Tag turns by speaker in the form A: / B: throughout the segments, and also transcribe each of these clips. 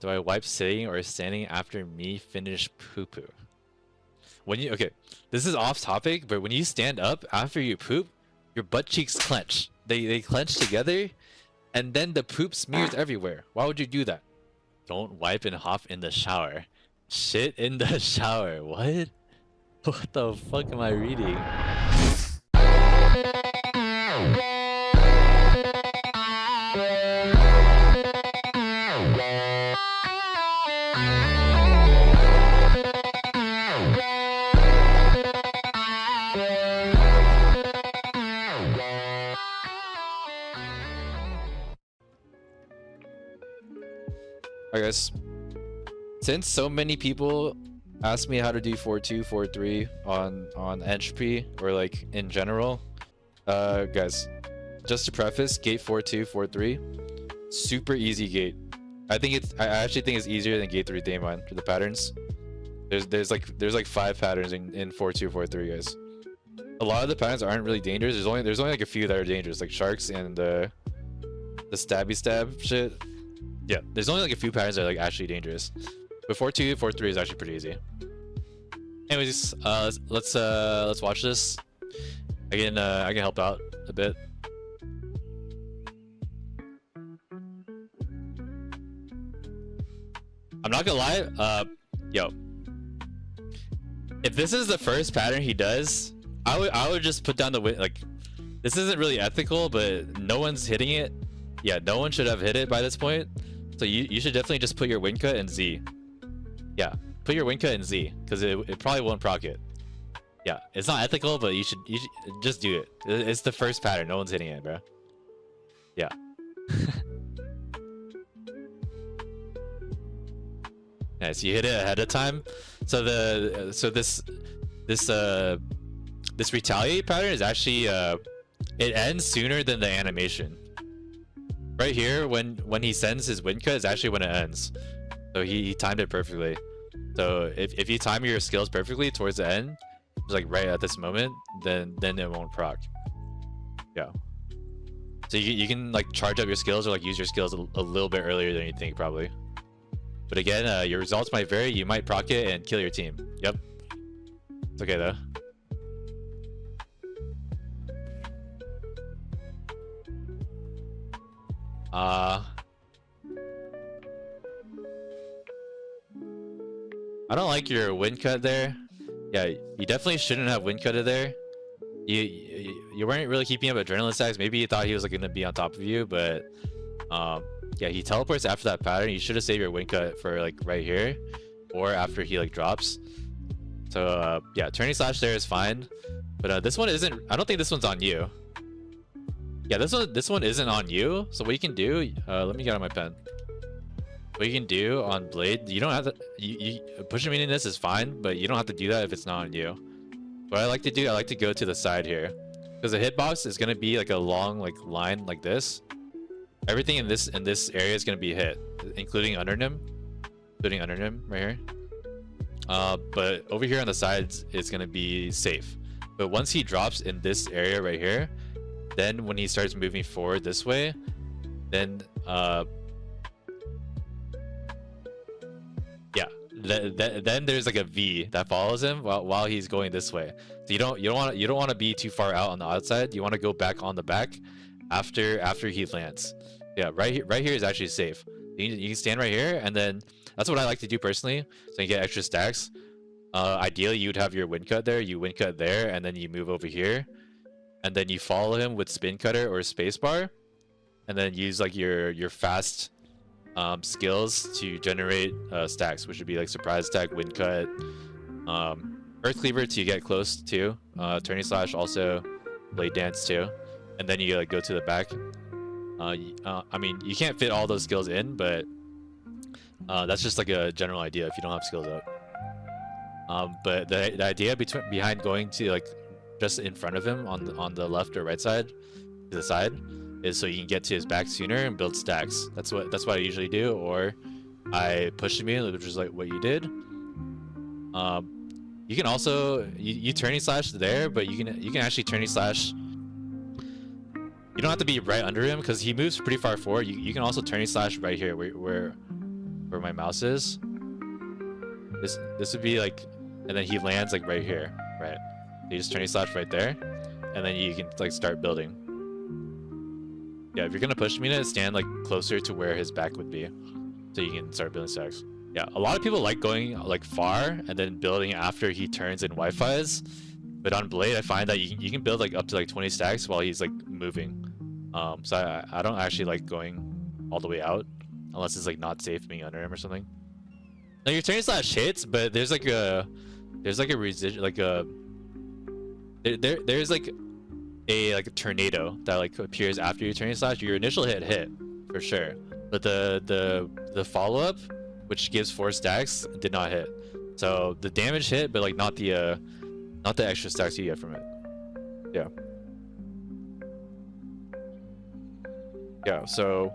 A: Do I wipe sitting or standing after me finish poo-poo? When you okay, this is off topic, but when you stand up after you poop, your butt cheeks clench. They clench together, and then the poop smears everywhere. Why would you do that? Don't wipe and hop in the shower. Shit in the shower. What? What the fuck am I reading? Alright guys, since so many people ask me how to do 4-2, 4-3 on entropy or like in general, guys, just to preface, gate 4-2, 4-3, super easy gate. I actually think it's easier than gate 3 Thaemine for the patterns. There's like 5 patterns in 4-2, 4-3, guys. A lot of the patterns aren't really dangerous. There's only like a few that are dangerous, like sharks and the stabby stab shit. Yeah, there's only like a few patterns that are like actually dangerous. But 4-2, 4-3 is actually pretty easy. Anyways, let's watch this. I can help out a bit. I'm not gonna lie, yo. If this is the first pattern he does, I would just put down the win. Like, this isn't really ethical, but no one's hitting it. Yeah, no one should have hit it by this point. So you should definitely just put your win cut in Z. Yeah, put your win cut in Z, because it probably won't proc it. Yeah, it's not ethical, but you should just do it. It's the first pattern. No one's hitting it, bro. Yeah. Nice, you hit it ahead of time. So this retaliate pattern is actually it ends sooner than the animation. Right here, when he sends his win cut is actually when it ends. So he timed it perfectly. So if you time your skills perfectly towards the end, just like right at this moment, then it won't proc. Yeah. So you can like charge up your skills or like use your skills a little bit earlier than you think probably. But again, your results might vary. You might proc it and kill your team. Yep. It's okay though. I don't like your win cut there. Yeah, you definitely shouldn't have win cutted there. You weren't really keeping up adrenaline stacks. Maybe you thought he was like gonna be on top of you, but yeah, he teleports after that pattern. You should have saved your win cut for like right here, or after he like drops. So yeah, turning slash there is fine, but this one isn't. I don't think this one's on you. Yeah, this one isn't on you. So what you can do, let me get on my pen. What you can do on Blade, you don't have to. You pushing me in this is fine, but you don't have to do that if it's not on you. What I like to do, I like to go to the side here, because the hitbox is gonna be like a long like line like this. Everything in this area is gonna be hit, including under him right here. But over here on the sides, it's gonna be safe. But once he drops in this area right here, then when he starts moving forward this way, then yeah, then there's like a V that follows him while he's going this way. So you don't want to be too far out on the outside. You want to go back on the back after he lands. Yeah, right here is actually safe. You can stand right here, and then that's what I like to do personally, so you get extra stacks. Ideally, you'd have your win cut there. You win cut there, and then you move over here, and then you follow him with spin cutter or spacebar, and then use like your fast skills to generate stacks, which would be like surprise attack, win cut, earth cleaver to get close to, turning slash, also blade dance too, and then you like go to the back. I mean, you can't fit all those skills in, but that's just like a general idea if you don't have skills up. But the idea behind going to like just in front of him on the left or right side to the side is so you can get to his back sooner and build stacks. That's what I usually do, or I push him in, which is like what you did. You can also you turning slash there, but you can actually turning slash. You don't have to be right under him because he moves pretty far forward. You can also turning slash right here where where my mouse is. This would be like, and then he lands like right here, right? So you just turn slash right there, and then you can like start building. Yeah, if you're gonna push Mina, stand like closer to where his back would be, so you can start building stacks. Yeah, a lot of people like going like far and then building after he turns in Wi-Fi's, but on Blade I find that you can build like up to like 20 stacks while he's like moving. So I don't actually like going all the way out unless it's like not safe being under him or something. Now your turn slash hits, but there's like a residual, like a there's like a tornado that like appears after your turn slash. Your initial hit for sure, but the follow-up, which gives 4 stacks, did not hit. So the damage hit, but like not the extra stacks you get from it. Yeah, so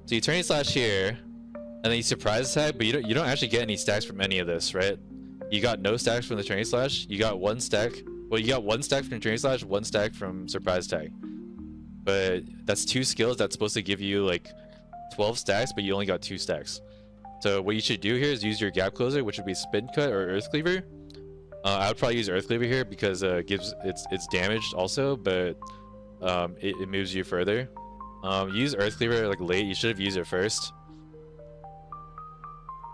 A: you turn slash here, and then you surprise attack, but you don't actually get any stacks from any of this, right? You got no stacks from the turn slash. You got 1 stack. Well, you got 1 stack from turn slash, 1 stack from surprise tag. But that's 2 skills that's supposed to give you like 12 stacks, but you only got 2 stacks. So what you should do here is use your gap closer, which would be spin cut or earth cleaver. I would probably use earth cleaver here because it's damaged also, but it moves you further. Use earth cleaver like late. You should have used it first.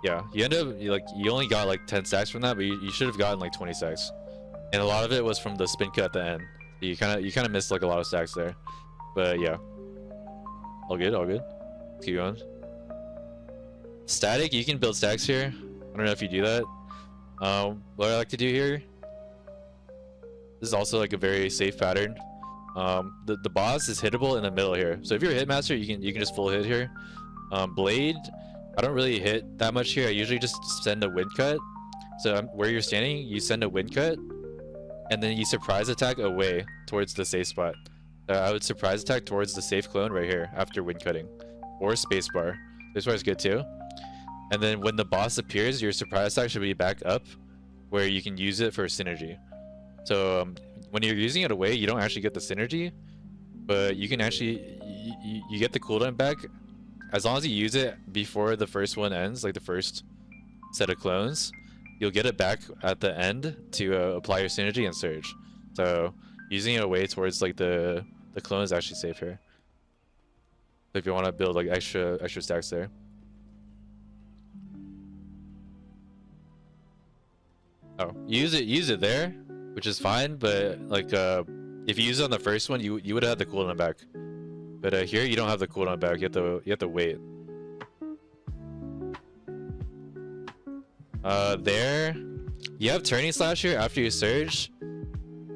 A: Yeah, you end up you only got like 10 stacks from that, but you should have gotten like 20 stacks, and a lot of it was from the spin cut at the end. So you kind of missed like a lot of stacks there, but yeah, all good. Let's keep going. Static, you can build stacks here. I don't know if you do that. What I like to do here, this is also like a very safe pattern. The boss is hittable in the middle here, so if you're a hitmaster, you can just full hit here. Blade, I don't really hit that much here. I usually just send a wind cut. So where you're standing, you send a wind cut, and then you surprise attack away towards the safe spot. I would surprise attack towards the safe clone right here after wind cutting, or spacebar. Spacebar is good too. And then when the boss appears, your surprise attack should be back up, where you can use it for synergy. So when you're using it away, you don't actually get the synergy, but you can actually you get the cooldown back as long as you use it before the first one ends, like the first set of clones. You'll get it back at the end to apply your synergy and surge. So using it away towards like the clone is actually safe here. So if you want to build like extra stacks there. Oh, use it there, which is fine, but like if you use it on the first one, you would have the cooldown back. But here you don't have the cooldown back. You have to wait. There, you have turning slash here after you surge.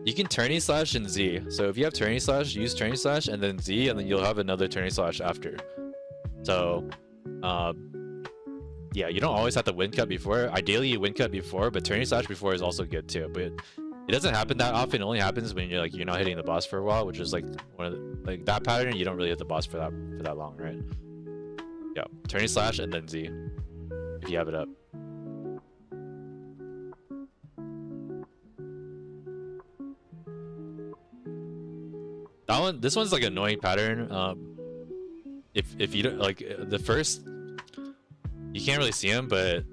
A: You can turning slash and Z. So if you have turning slash, use turning slash and then Z, and then you'll have another turning slash after. So, yeah, you don't always have to wind cut before. Ideally, you wind cut before, but turning slash before is also good too. But it doesn't happen that often. It only happens when you're not hitting the boss for a while, which is like one of like that pattern. You don't really hit the boss for that long, right? Yeah, turning slash and then Z if you have it up. This one's like an annoying pattern. If you don't like the first, you can't really see him, but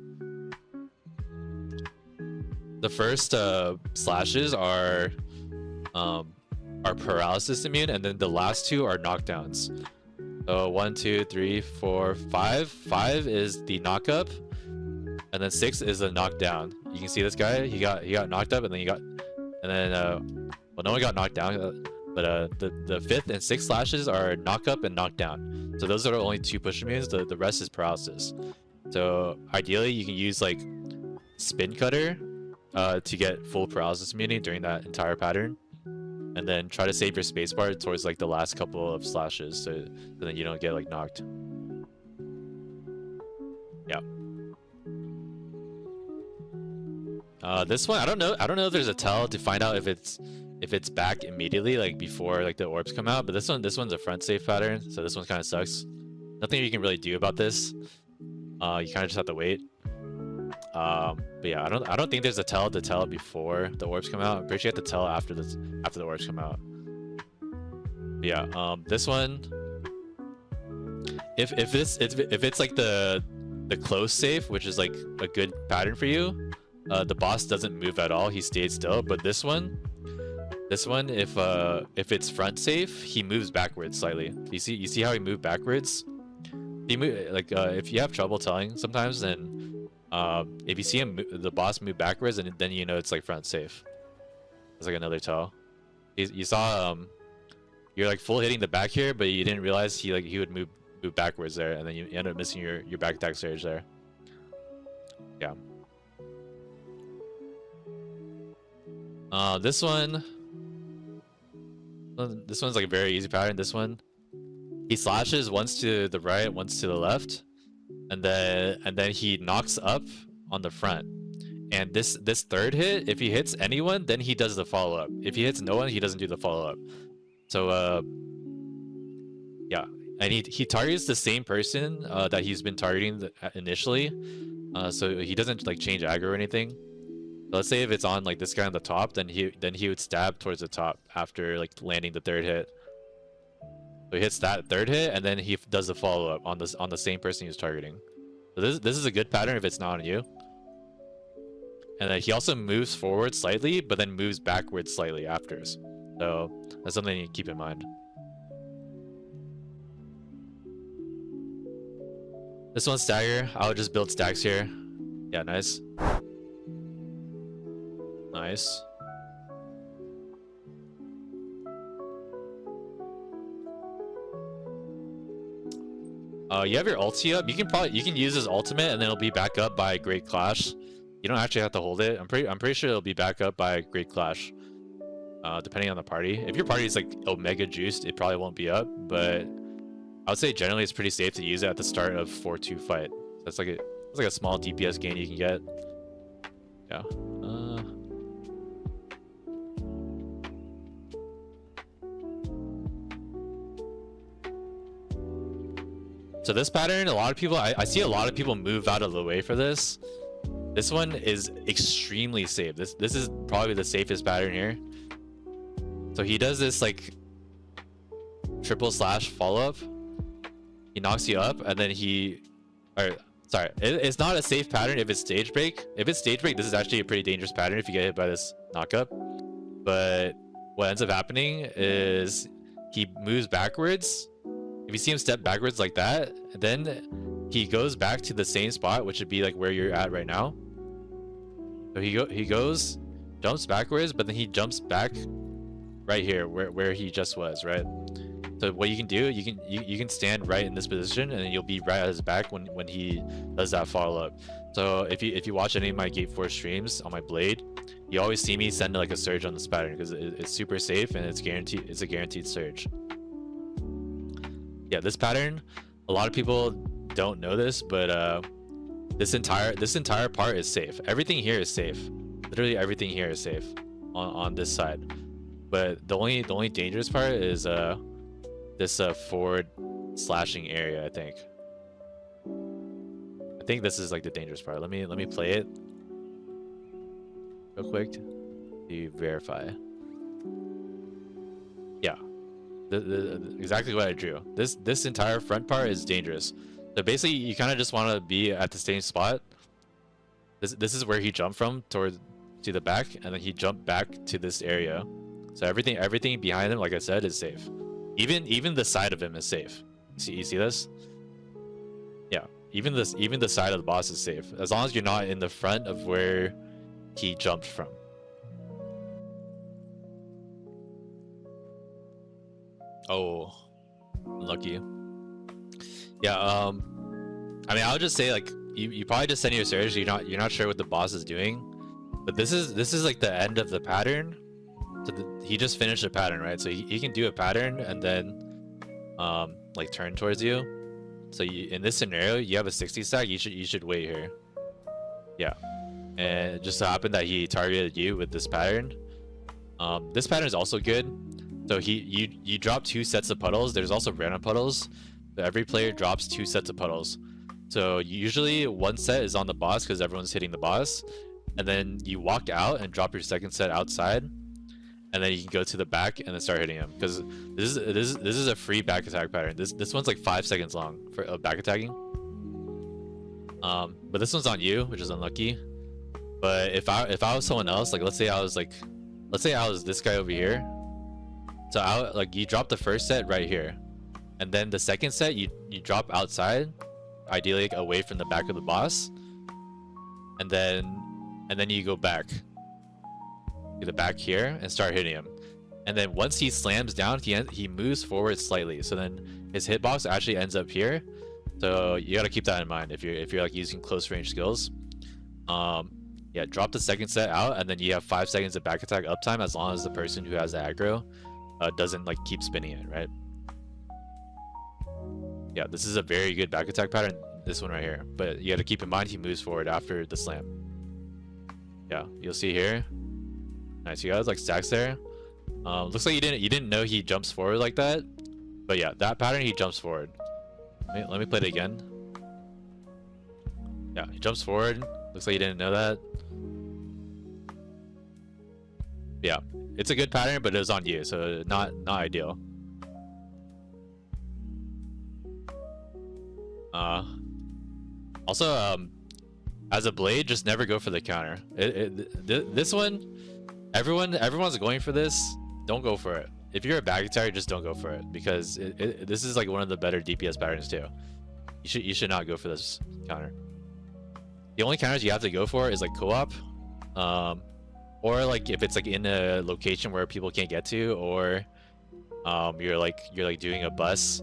A: the first slashes are paralysis immune, and then the last 2 are knockdowns. So 1, 2, 3, 4, 5. 5 is the knock up, and then 6 is a knockdown. You can see this guy. He got knocked up, and then well, no one got knocked down. But the 5th and 6th slashes are knock up and knock down. So those are the only 2 push immunes. The rest is paralysis. So ideally you can use like spin cutter to get full paralysis immunity during that entire pattern, and then try to save your spacebar towards like the last couple of slashes, so then you don't get like knocked. Yeah. This one, I don't know if there's a tell to find out if it's back immediately, like before like the orbs come out, but this one's a front safe pattern, so this one kind of sucks. Nothing you can really do about this. You kind of just have to wait. But yeah, I don't think there's a tell to tell before the orbs come out. I'm pretty sure you have to tell after the orbs come out. But yeah, this one, if it's like the the close safe, which is like a good pattern for you, the boss doesn't move at all. He stays still. But this one, if it's front safe, he moves backwards slightly. You see how he moved backwards? He move, like if you have trouble telling sometimes, then if you see him, the boss move backwards, and then you know it's like front safe. It's like another tell. You saw you're like full hitting the back here, but you didn't realize he would move backwards there, and then you end up missing your back attack surge there. Yeah. This one's like a very easy pattern. This one, he slashes once to the right, once to the left, and then he knocks up on the front. And this third hit, if he hits anyone, then he does the follow up. If he hits no one, he doesn't do the follow up. So yeah, and he targets the same person that he's been targeting initially, so he doesn't like change aggro or anything. So let's say if it's on like this guy on the top, then he would stab towards the top after like landing the third hit. So he hits that third hit, and then he does the follow up on the same person he was targeting. So this is a good pattern if it's not on you. And then he also moves forward slightly, but then moves backwards slightly after. So that's something you keep in mind. This one's stagger. I would just build stacks here. Yeah, nice. Nice. You have your ulti up. You can use his ultimate, and then it'll be back up by Great Clash. You don't actually have to hold it. I'm pretty sure it'll be back up by Great Clash. Depending on the party. If your party is like Omega juiced, it probably won't be up, but I would say generally it's pretty safe to use it at the start of 4-2 fight. That's like a small DPS gain you can get. Yeah. So this pattern, a lot of people, I see a lot of people move out of the way for this. This one is extremely safe. This is probably the safest pattern here. So he does this like triple slash follow up. He knocks you up, and then it's not a safe pattern if it's stage break. If it's stage break, this is actually a pretty dangerous pattern if you get hit by this knockup. But what ends up happening is he moves backwards. If you see him step backwards like that, then he goes back to the same spot, which would be like where you're at right now. So he goes, jumps backwards, but then he jumps back right here where he just was, right? So what you can do, you can stand right in this position, and then you'll be right at his back when he does that follow up. So if you watch any of my G4 streams on my blade, you always see me send like a surge on this pattern because it's super safe and it's guaranteed. It's a guaranteed surge. Yeah, this pattern, a lot of people don't know this, but this entire part is safe. Everything here is safe. Literally everything here is safe on this side. But the only dangerous part is this forward slashing area. I think this is like the dangerous part. Let me play it real quick to verify. Yeah. Exactly what I drew. This entire front part is dangerous. So basically, you kind of just want to be at the same spot. This is where he jumped from to the back, and then he jumped back to this area. So everything behind him, like I said, is safe. Even the side of him is safe. You see this? Yeah. Even the side of the boss is safe as long as you're not in the front of where he jumped from. Oh, lucky. Yeah. I mean, I would just say like you probably just send your surge. You're not sure what the boss is doing, but this is like the end of the pattern. So he just finished a pattern, right? So he can do a pattern and then like turn towards you. So in this scenario, you have a 60 stack. You should wait here. Yeah, and it just so happened that he targeted you with this pattern. This pattern is also good. So you drop 2 sets of puddles. There's also random puddles. So every player drops 2 sets of puddles. So usually 1 set is on the boss because everyone's hitting the boss, and then you walk out and drop your second set outside, and then you can go to the back and then start hitting him because this is a free back attack pattern. This one's like 5 seconds long for back attacking. But this one's on you, which is unlucky. But if I was someone else, like let's say I was this guy over here. So you drop the first set right here, and then the second set you drop outside, ideally like, away from the back of the boss, and then you go back to the back here and start hitting him. And then once he slams down, he moves forward slightly. So then his hitbox actually ends up here. So you got to keep that in mind if you're like using close range skills. Yeah, drop the second set out, and then you have 5 seconds of back attack uptime as long as the person who has the aggro doesn't like keep spinning it, right? Yeah, this is a very good back attack pattern, this one right here. But you got to keep in mind he moves forward after the slam. Yeah, you'll see here. Nice, you guys like stacks there. Looks like you didn't know he jumps forward like that, but yeah, that pattern he jumps forward. Let me play it again. Yeah, he jumps forward. Looks like you didn't know that. Yeah, it's a good pattern, but it was on you, so not ideal. Also, as a blade, just never go for the counter. This one, everyone's going for this. Don't go for it. If you're a back attacker, just don't go for it, because this is like one of the better DPS patterns too. You should not go for this counter. The only counters you have to go for is like co-op, or like if it's like in a location where people can't get to, or you're like doing a bus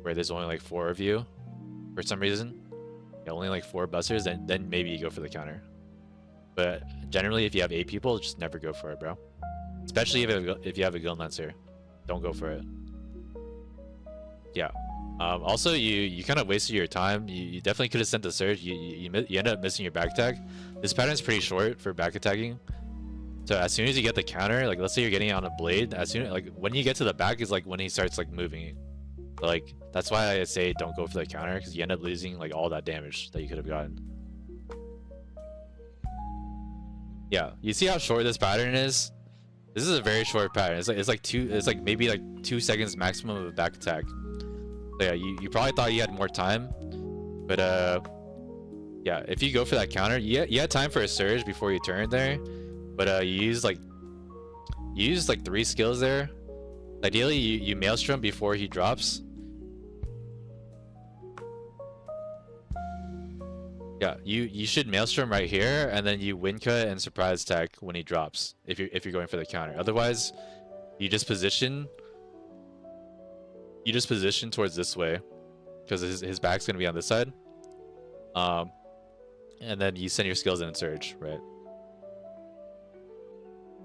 A: where there's only like 4 of you for some reason. Yeah, only like 4 bussers, then maybe you go for the counter. But generally, if you have 8 people, just never go for it, bro. Especially if you have a gun lancer, don't go for it. Yeah. Also, you kind of wasted your time. You definitely could have sent the surge. You end up missing your back attack. This pattern is pretty short for back attacking. So as soon as you get the counter, like let's say you're getting it on a blade, when you get to the back is like when he starts like moving. So, like that's why I say don't go for the counter, because you end up losing like all that damage that you could have gotten. Yeah, you see how short this pattern is? This is a very short pattern. It's like maybe like 2 seconds maximum of a back attack. So yeah, you probably thought you had more time, but yeah, if you go for that counter, you had time for a surge before you turn there, but you use like 3 skills there. Ideally, you maelstrom before he drops. Yeah, you should maelstrom right here, and then you wind cut and surprise attack when he drops. If you're going for the counter, otherwise, you just position towards this way, because his back's gonna be on this side. And then you send your skills in and surge, right?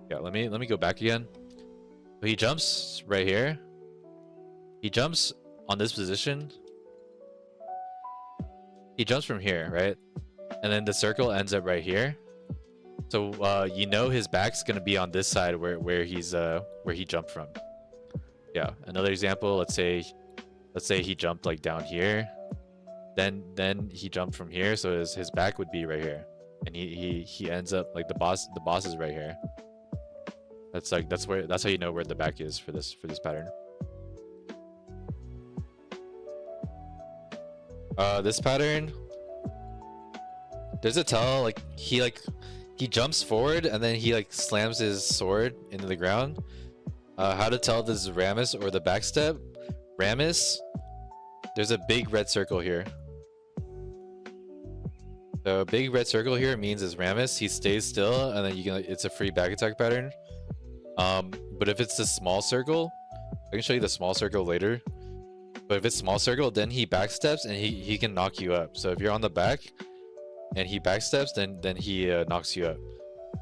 A: Yeah, let me go back again. He jumps right here. He jumps on this position. He jumps from here, right? And then the circle ends up right here. So you know his back's gonna be on this side where he jumped from. Yeah, another example, let's say he jumped like down here. Then he jumped from here, so his back would be right here. And he ends up like the boss is right here. That's how you know where the back is for this pattern. This pattern, there's a tell like he jumps forward and then he like slams his sword into the ground. How to tell if this is Rammus or the backstep? Rammus, there's a big red circle here. So a big red circle here means it's Rammus. He stays still, and then it's a free back attack pattern. But if it's the small circle, I can show you the small circle later. But if it's small circle, then he backsteps and he can knock you up. So if you're on the back and he backsteps, then he knocks you up.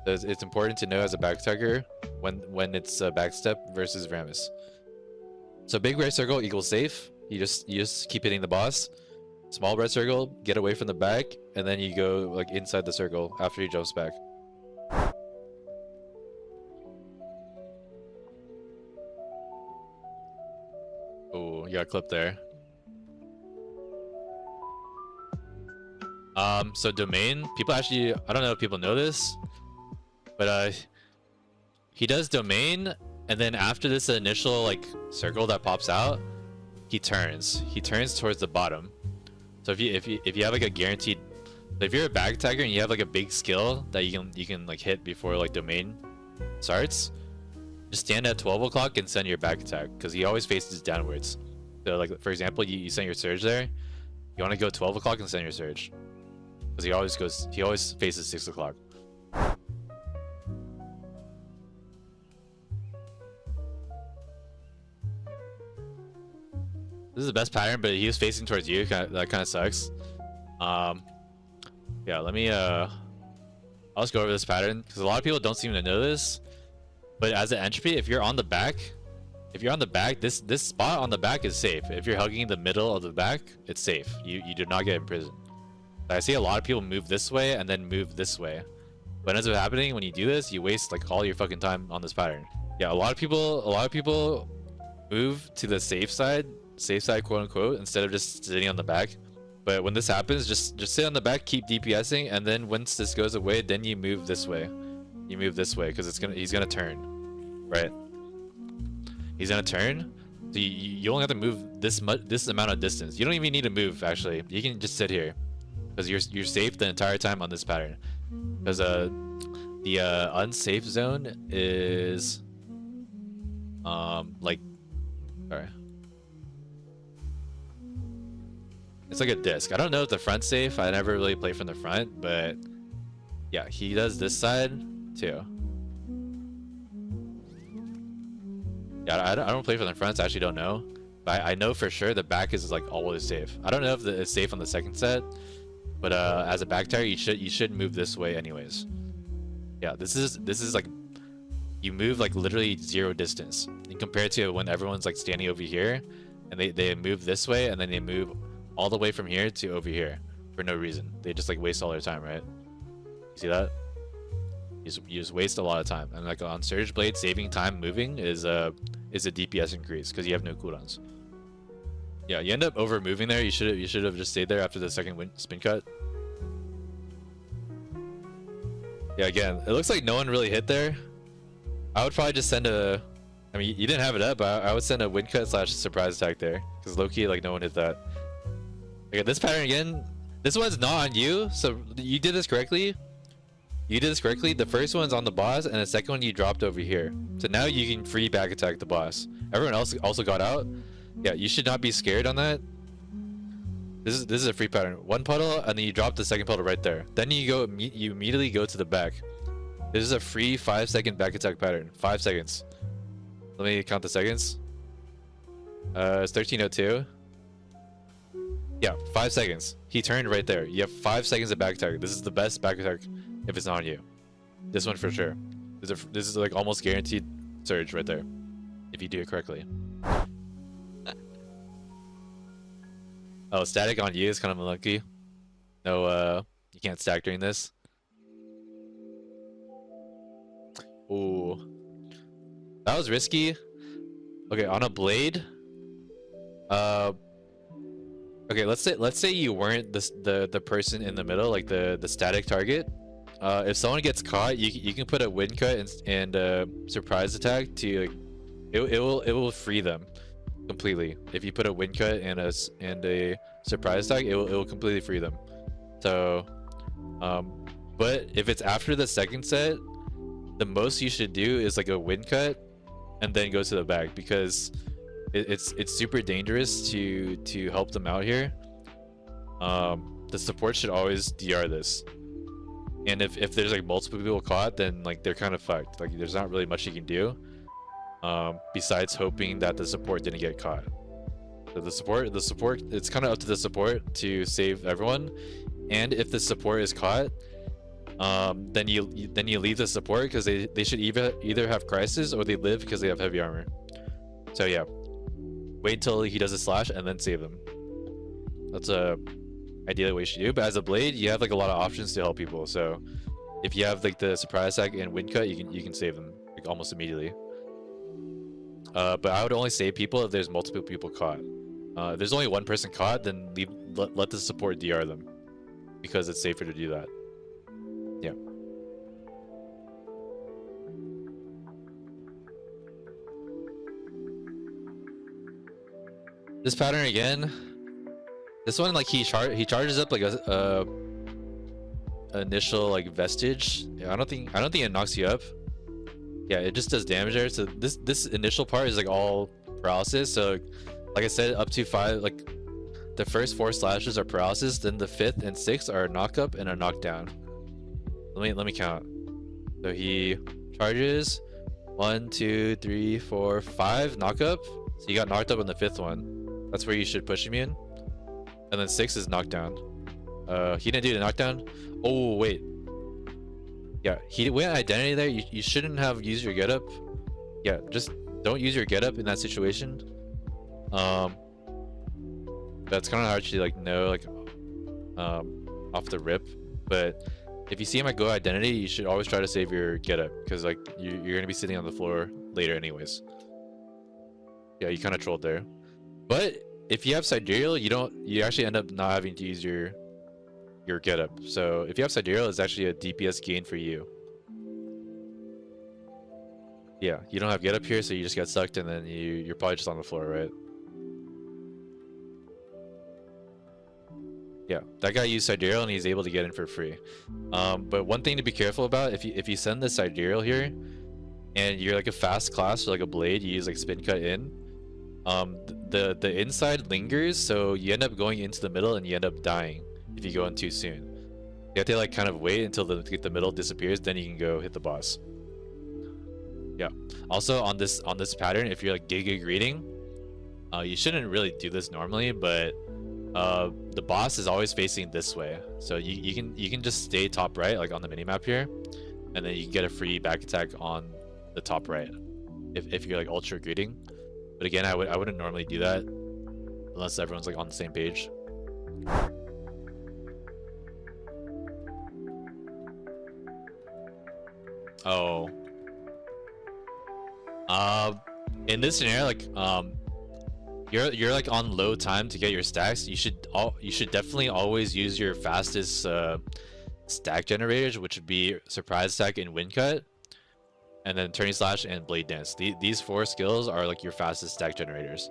A: So it's important to know as a backtacker when it's a backstep versus Rammus. So big red circle equals safe. You just keep hitting the boss. Small red circle, get away from the back, and then you go like inside the circle after he jumps back. Oh, you got clipped there. So domain, people actually, I don't know if people know this, but he does domain, and then after this initial like circle that pops out, he turns towards the bottom. So if you have like a guaranteed But if you're a back attacker and you have like a big skill that you can like hit before like domain starts, just stand at 12 o'clock and send your back attack because he always faces downwards. So like for example, you send your surge there. You want to go 12 o'clock and send your surge because he always faces 6 o'clock. This is the best pattern, but he was facing towards you. That kind of sucks. Yeah, let me I'll just go over this pattern because a lot of people don't seem to know this. But as an entropy, if you're on the back, this spot on the back is safe. If you're hugging the middle of the back, it's safe. You do not get imprisoned. I see a lot of people move this way and then move this way. What ends up happening when you do this, you waste like all your fucking time on this pattern. Yeah, a lot of people move to the safe side, quote unquote, instead of just sitting on the back. But when this happens, just sit on the back, keep DPSing, and then once this goes away, then you move this way. You move this way because he's gonna turn, right? He's gonna turn. So you only have to move this amount of distance. You don't even need to move actually. You can just sit here because you're safe the entire time on this pattern. Because the unsafe zone is like, sorry. It's like a disc. I don't know if the front's safe. I never really play from the front, but yeah, he does this side too. Yeah, I don't play from the front, so I actually don't know. But I know for sure the back is like always safe. I don't know if it's safe on the second set, but as a back tire, you should move this way anyways. Yeah, this is like you move like literally zero distance. And compared to when everyone's like standing over here, and they move this way, and then they move all the way from here to over here for no reason. They just like waste all their time, right? You see that? You just waste a lot of time. And like on Surge Blade, saving time moving is a DPS increase because you have no cooldowns. Yeah, you end up over moving there. You should have just stayed there after the second spin cut. Yeah, again, it looks like no one really hit there. I would probably just send a. I mean, you didn't have it up, but I would send a win cut / surprise attack there because low-key like no one hit that. Okay, this pattern again. This one's not on you, so you did this correctly. You did this correctly. The first one's on the boss, and the second one you dropped over here. So now you can free back attack the boss. Everyone else also got out. Yeah, you should not be scared on that. This is a free pattern. One puddle, and then you drop the second puddle right there. Then you immediately go to the back. This is a free 5-second back attack pattern. 5 seconds. Let me count the seconds. It's 13:02. Yeah, 5 seconds. He turned right there. You have 5 seconds of back attack. This is the best back attack if it's not on you. This one for sure. This is like almost guaranteed surge right there if you do it correctly. Oh, static on you is kind of unlucky. No, you can't stack during this. Ooh, that was risky. Okay, on a blade. Okay, let's say you weren't the person in the middle, like the static target. If someone gets caught, you can put a win cut and surprise attack to it will free them completely. If you put a win cut and a surprise attack, it will completely free them. So, but if it's after the second set, the most you should do is like a win cut and then go to the back because it's super dangerous to help them out here. The support should always DR this, and if there's like multiple people caught, then like they're kind of fucked. Like there's not really much you can do besides hoping that the support didn't get caught. So the support it's kind of up to the support to save everyone, and if the support is caught, then you leave the support because they should either have crisis or they live because they have heavy armor. So yeah, wait until he does a slash and then save them. That's ideally what you should do. But as a blade, you have like a lot of options to help people. So if you have like the surprise attack and win cut, you can save them like almost immediately. But I would only save people if there's multiple people caught. If there's only one person caught, then let the support DR them because it's safer to do that. Yeah. This pattern again. This one, like he charges up like initial like vestige. Yeah, I don't think it knocks you up. Yeah, it just does damage there. So this initial part is like all paralysis. So like I said, up to 5, like the first 4 slashes are paralysis, then the 5th and 6th are a knock up and a knockdown. Let me count. So he charges 1, 2, 3, 4, 5 knock up. So you got knocked up on the 5th one. That's where you should push him in. And then 6 is knockdown. He didn't do the knockdown. Oh wait. Yeah, he went identity there. You shouldn't have used your getup. Yeah, just don't use your getup in that situation. That's kind of hard to like know like off the rip. But if you see him at go identity, you should always try to save your getup because like you're gonna be sitting on the floor later anyways. Yeah, you kind of trolled there. But if you have sidereal, you actually end up not having to use your getup. So if you have sidereal, it's actually a DPS gain for you. Yeah, you don't have getup here, so you just get sucked, and then you're probably just on the floor, right? Yeah, that guy used sidereal and he's able to get in for free. But one thing to be careful about, if you send the sidereal here, and you're like a fast class or like a blade, you use like spin cut in. The inside lingers, so you end up going into the middle and you end up dying if you go in too soon. You have to like kind of wait until the middle disappears, then you can go hit the boss. Yeah. Also on this pattern, if you're like giga greeting, you shouldn't really do this normally, but the boss is always facing this way, so you can just stay top right like on the minimap here, and then you can get a free back attack on the top right if you're like ultra greeting. But again, I wouldn't normally do that unless everyone's like on the same page. Oh. In this scenario, like you're like on low time to get your stacks. You should definitely always use your fastest stack generators, which would be surprise attack and wind cut, and then turning slash and blade dance. These 4 skills are like your fastest stack generators.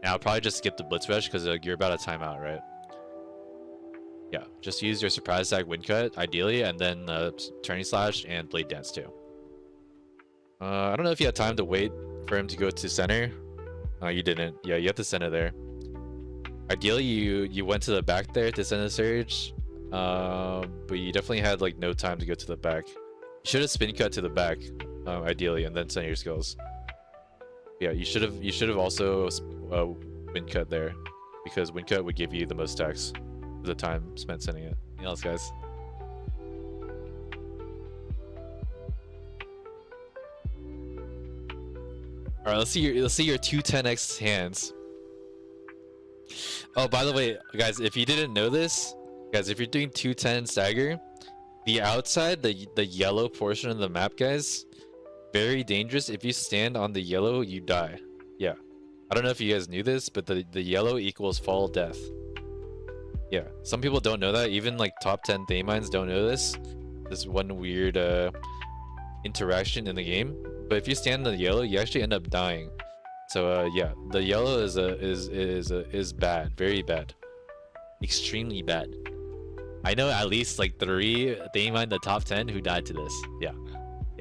A: And I'll probably just skip the blitz rush because like, you're about to timeout, right? Yeah, just use your surprise attack, wind cut ideally, and then turning slash and blade dance too. I don't know if you had time to wait for him to go to center. You didn't. Yeah, you have to center there. Ideally, you went to the back there to send a surge, but you definitely had like no time to go to the back. You should have spin cut to the back, ideally, and then send your skills. Yeah, you should have also wind cut there, because wind cut would give you the most stacks for the time spent sending it. Anything else, guys? All right, let's see your 210x hands. Oh, by the way, guys, if you didn't know this, guys, if you're doing 210 stagger, the outside, the yellow portion of the map, guys, very dangerous. If you stand on the yellow, you die. Yeah, I don't know if you guys knew this, but the yellow equals fall death. Yeah, some people don't know that. Even like top 10 Thaemines don't know this. This one weird interaction in the game. But if you stand on the yellow, you actually end up dying. So yeah, the yellow is bad, very bad, extremely bad. I know at least like 3 Thaemine in the top 10 who died to this. Yeah,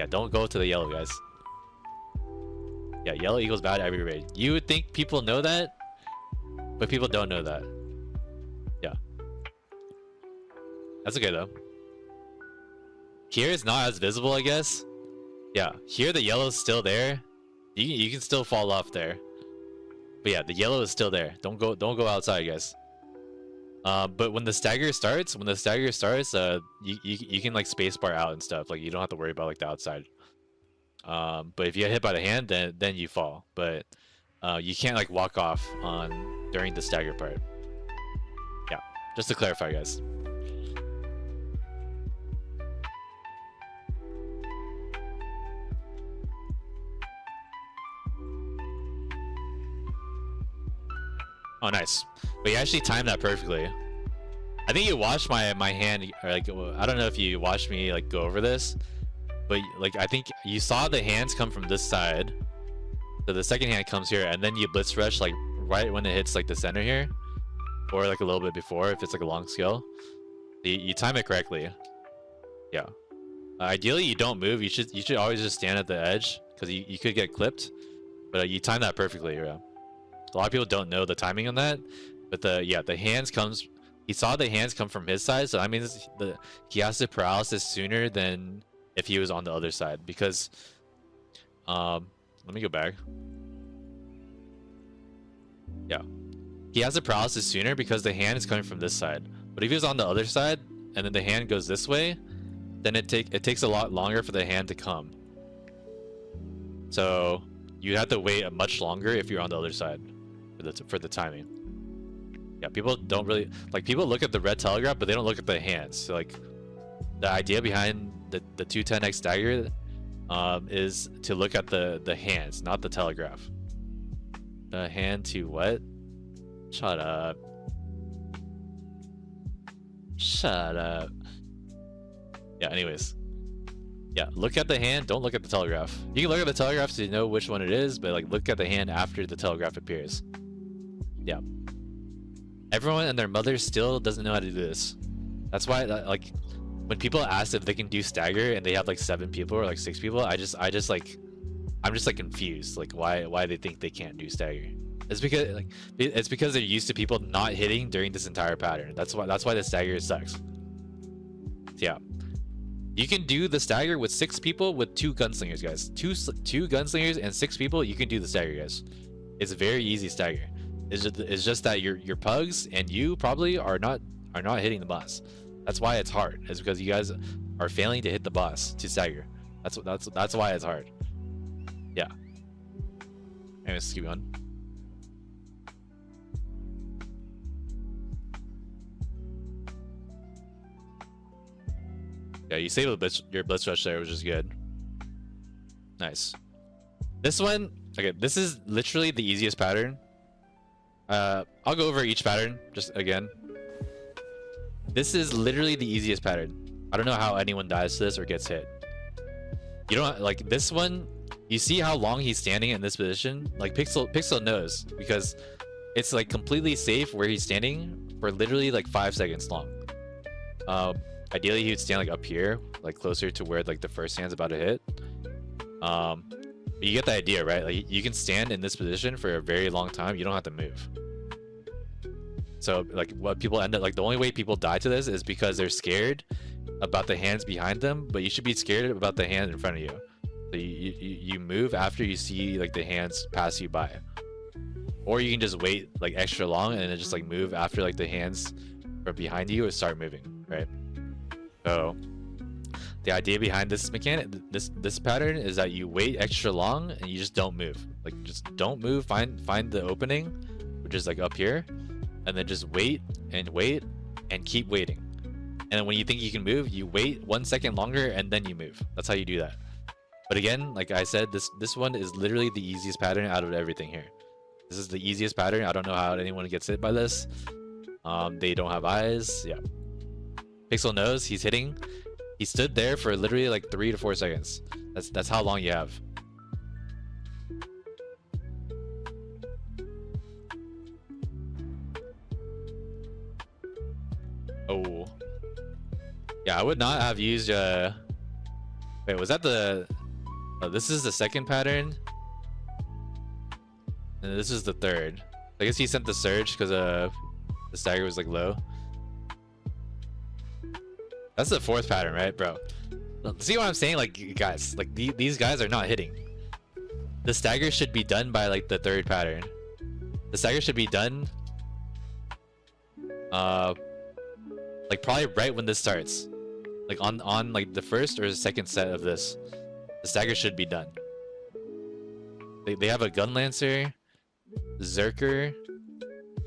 A: don't go to the yellow, guys. Yeah, yellow equals bad every raid. You would think people know that, but people don't know that. Yeah, that's okay though. Here it's not as visible, I guess. Yeah, here the yellow is still there. You can still fall off there. But yeah, the yellow is still there. Don't go outside, guys. But when the stagger starts, you can like spacebar out and stuff. Like you don't have to worry about like the outside. But if you get hit by the hand, then you fall. But you can't like walk off during the stagger part. Yeah, just to clarify, guys. Oh, nice. But you actually timed that perfectly. I think you watched my hand, or like, I don't know if you watched me like go over this, but like I think you saw the hands come from this side. So the second hand comes here, and then you blitz rush like right when it hits like the center here, or like a little bit before if it's like a long skill. You time it correctly. Yeah. Ideally, you don't move. You should always just stand at the edge because you could get clipped. But you time that perfectly. Yeah. A lot of people don't know the timing on that. But the hands comes. He saw the hands come from his side, so I mean, he has the paralysis sooner than if he was on the other side because. Let me go back. Yeah. He has the paralysis sooner because the hand is coming from this side. But if he was on the other side and then the hand goes this way, then it takes a lot longer for the hand to come. So you have to wait much longer if you're on the other side for the timing. Yeah, people don't really like, people look at the red telegraph, but they don't look at the hands. So like the idea behind the 210x stagger is to look at the hands, not the telegraph. The hand to what? Shut up. Shut up. Yeah, anyways. Yeah, look at the hand, don't look at the telegraph. You can look at the telegraph to know which one it is, but like look at the hand after the telegraph appears. Yeah. Everyone and their mother still doesn't know how to do this. That's why like when people ask if they can do stagger and they have like 7 people or like 6 people, I'm just like confused, like why they think they can't do stagger. It's because they're used to people not hitting during this entire pattern. That's why the stagger sucks. Yeah. You can do the stagger with 6 people with 2 gunslingers, guys. Two gunslingers and 6 people, you can do the stagger, guys. It's a very easy stagger. It's just that your pugs and you probably are not hitting the boss. That's why it's hard. It's because you guys are failing to hit the boss to stagger. That's why it's hard. Yeah. Anyways, keep going. Yeah, you saved your blitz rush there, which is good. Nice. This one, okay, this is literally the easiest pattern. I'll go over each pattern just again. This is literally the easiest pattern. I don't know how anyone dies to this or gets hit. You don't like this one. You see how long he's standing in this position? Like Pixel knows because it's like completely safe where he's standing for literally like 5 seconds long. Ideally he would stand like up here, like closer to where like the first hand's about to hit. But you get the idea, right? Like you can stand in this position for a very long time. You don't have to move. So like what people end up like, the only way people die to this is because they're scared about the hands behind them, but you should be scared about the hand in front of you. So you move after you see like the hands pass you by, or you can just wait like extra long and then just like move after like the hands from behind you or start moving, right? So the idea behind this mechanic, this pattern, is that you wait extra long and you just don't move. Like just don't move. Find the opening, which is like up here, and then just wait and keep waiting. And then when you think you can move, you wait 1 second longer and then you move. That's how you do that. But again, like I said, this one is literally the easiest pattern out of everything here. This is the easiest pattern. I don't know how anyone gets hit by this. They don't have eyes. Yeah. Pixel knows he's hitting. He stood there for literally like 3 to 4 seconds. That's how long you have. Oh. Yeah, I would not have used wait, was that the oh, this is the second pattern? And this is the third. I guess he sent the surge because the stagger was like low. That's the 4th pattern, right, bro? See what I'm saying? Like, guys, like these guys are not hitting. The stagger should be done by like the 3rd pattern. The stagger should be done like probably right when this starts. Like on like the 1st or the 2nd set of this. The stagger should be done. They have a gun lancer, Zerker,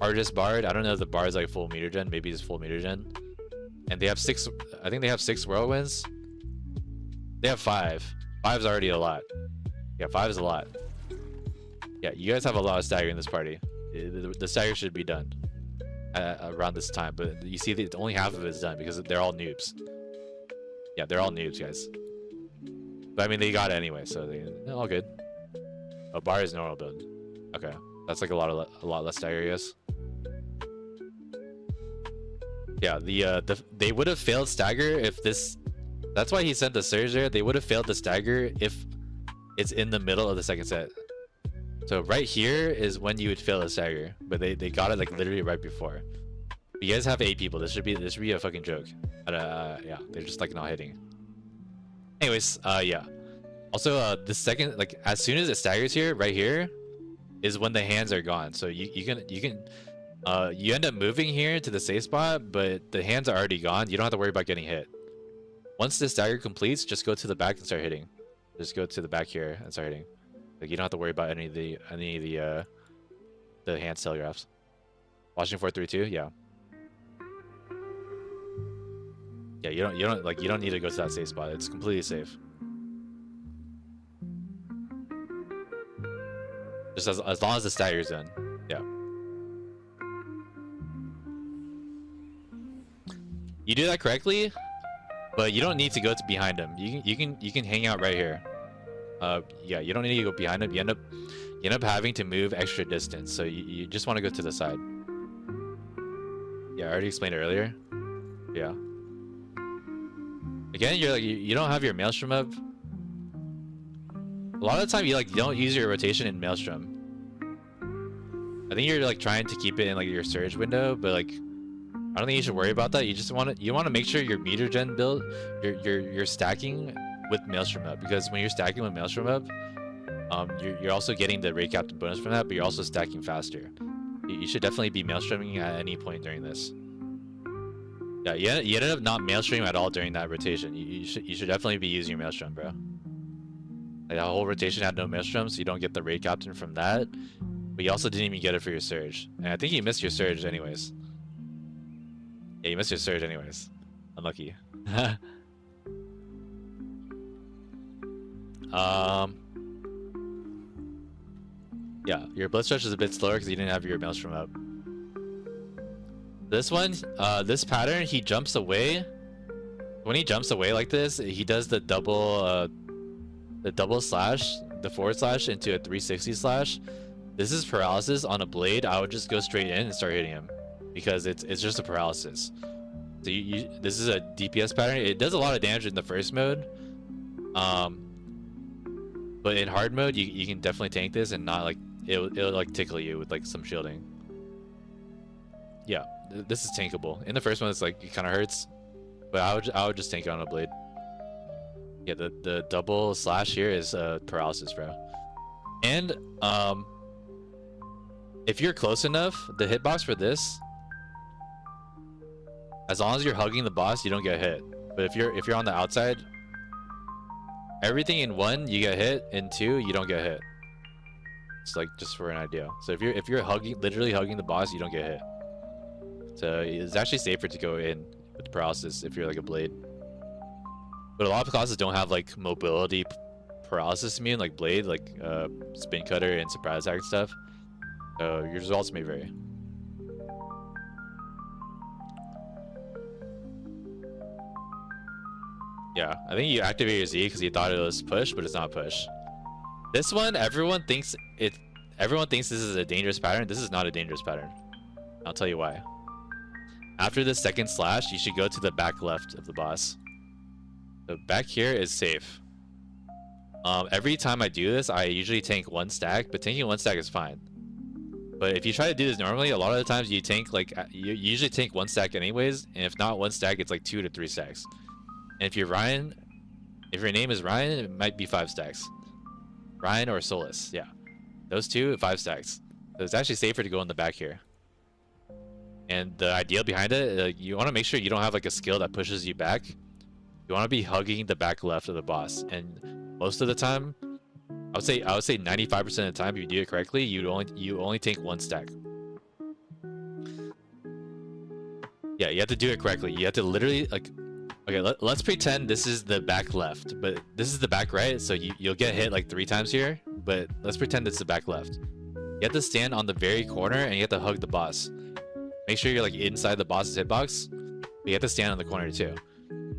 A: Artist Bard. I don't know if the Bard is like full meter gen, maybe it's full meter gen. And they have 6, I think they have 6 whirlwinds. They have 5. 5's already a lot. Yeah, 5 is a lot. Yeah, you guys have a lot of stagger in this party. The stagger should be done around this time, but you see that only half of it is done because they're all noobs. Yeah, they're all noobs, guys. But I mean, they got it anyway, so they're all good. Oh, bar is normal build. Okay, that's like a lot less stagger, I guess. Yeah, they would have failed stagger if this That's why he sent the surge there. They would have failed the stagger if it's in the middle of the second set. So right here is when you would fail a stagger, but they got it like literally right before. You guys have 8 people. This should be a fucking joke. But yeah, they're just like not hitting. Anyways, yeah. Also, the second, like as soon as it staggers here, right here, is when the hands are gone. So you end up moving here to the safe spot, but the hands are already gone. You don't have to worry about getting hit. Once this stagger completes, just go to the back and start hitting. Just go to the back here and start hitting. Like you don't have to worry about any of the hands telegraphs. Watching 4-3-2, yeah. Yeah, you don't need to go to that safe spot. It's completely safe. Just as long as the stagger's in. Yeah. You do that correctly, but you don't need to go to behind him. You can hang out right here. Yeah, you don't need to go behind him. You end up having to move extra distance, so you just want to go to the side. Yeah, I already explained it earlier. Yeah. Again, you don't have your maelstrom up. A lot of the time you don't use your rotation in maelstrom. I think you're like trying to keep it in like your surge window, but like I don't think you should worry about that. You want to make sure your meter gen build you're stacking with maelstrom up, because when you're stacking with maelstrom up, you're also getting the raid captain bonus from that, but you're also stacking faster. You should definitely be maelstroming at any point during this. Yeah, you ended up not maelstrom at all during that rotation. You should definitely be using your maelstrom, bro. Like that whole rotation had no maelstrom, so you don't get the raid captain from that. But you also didn't even get it for your surge. And I think you missed your surge anyways. Yeah, you missed your surge anyways. Unlucky. Yeah, your blood stretch is a bit slower because you didn't have your maelstrom up. This one, this pattern, he jumps away. When he jumps away like this, he does the double slash, the forward slash into a 360 slash. This is paralysis on a blade. I would just go straight in and start hitting him, because it's just a paralysis. So this is a DPS pattern. It does a lot of damage in the first mode, but in hard mode you can definitely tank this and not like it'll like tickle you with like some shielding. Yeah, this is tankable. In the first one it's like it kind of hurts, but I would just tank it on a blade. Yeah, the double slash here is paralysis, bro. And if you're close enough, the hitbox for this, as long as you're hugging the boss, you don't get hit. But if you're on the outside, everything in 1 you get hit, in 2 you don't get hit. It's like just for an idea. So if you're literally hugging the boss, you don't get hit. So it's actually safer to go in with paralysis if you're like a blade. But a lot of classes don't have like mobility paralysis immune, like blade, like spin cutter and surprise attack stuff. So your results may vary. Yeah, I think you activate your Z because you thought it was push, but it's not push. This one, everyone thinks this is a dangerous pattern. This is not a dangerous pattern. I'll tell you why. After the second slash, you should go to the back left of the boss. So back here is safe. Every time I do this, I usually tank 1 stack, but tanking 1 stack is fine. But if you try to do this normally, a lot of the times you tank like you usually tank 1 stack anyways, and if not 1 stack, it's like 2 to 3 stacks. And if you're Ryan, if your name is Ryan, it might be 5 stacks. Ryan or Solus, yeah, those two 5 stacks. So it's actually safer to go in the back here. And the idea behind it, you want to make sure you don't have like a skill that pushes you back. You want to be hugging the back left of the boss, and most of the time, I would say 95% of the time, if you do it correctly, you only tank 1 stack. Yeah, you have to do it correctly. You have to literally like, okay, let's pretend this is the back left, but this is the back right. So you'll get hit like 3 times here, but let's pretend it's the back left. You have to stand on the very corner and you have to hug the boss. Make sure you're like inside the boss's hitbox, but you have to stand on the corner too.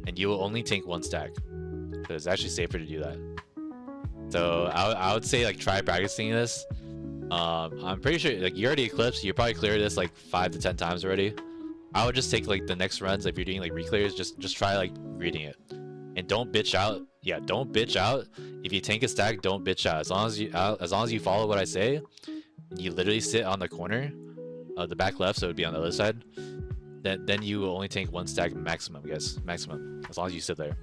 A: And you will only tank 1 stack. So it's actually safer to do that. So I would say like try practicing this. I'm pretty sure like you already eclipsed. You probably cleared this like 5 to 10 times already. I would just take like the next runs if you're doing like reclears. Just try like reading it. And And don't bitch out. Yeah, don't bitch out. If you tank a stack, don't bitch out. As long as you follow what I say, and you literally sit on the corner, the back left, so it would be on the other side. Then you will only tank 1 stack maximum, guys. Maximum. As long as you sit there.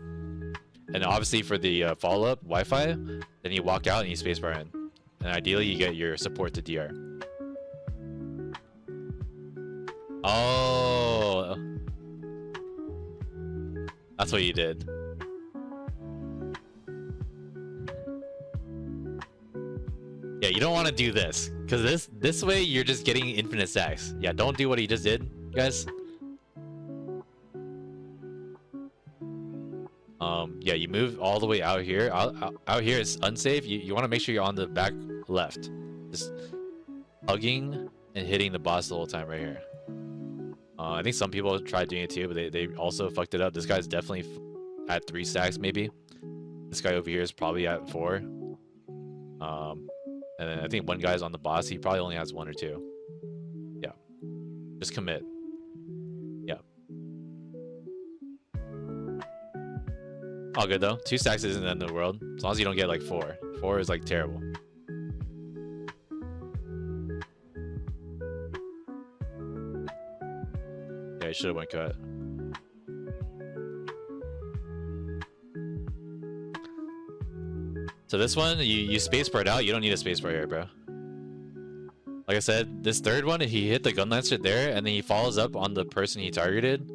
A: And obviously for the follow-up Wi-Fi, then you walk out and you spacebar in. And ideally you get your support to DR. Oh, that's what you did. Yeah, you don't want to do this, because this way you're just getting infinite stacks. Yeah, don't do what he just did, guys. Yeah, you move all the way out here. Out here is unsafe. You want to make sure you're on the back left. Just hugging and hitting the boss the whole time right here. I think some people tried doing it too, but they also fucked it up. This guy's definitely at 3 stacks maybe. This guy over here is probably at 4. And then I think one guy's on the boss. He probably only has 1 or 2. Yeah. Just commit. Yeah. All good though. 2 stacks isn't the end of the world. As long as you don't get like 4. 4 is like terrible. Yeah, I should have went cut. So this one, you spacebar out. You don't need a spacebar here, bro. Like I said, this third one, he hit the gun lancer there, and then he follows up on the person he targeted.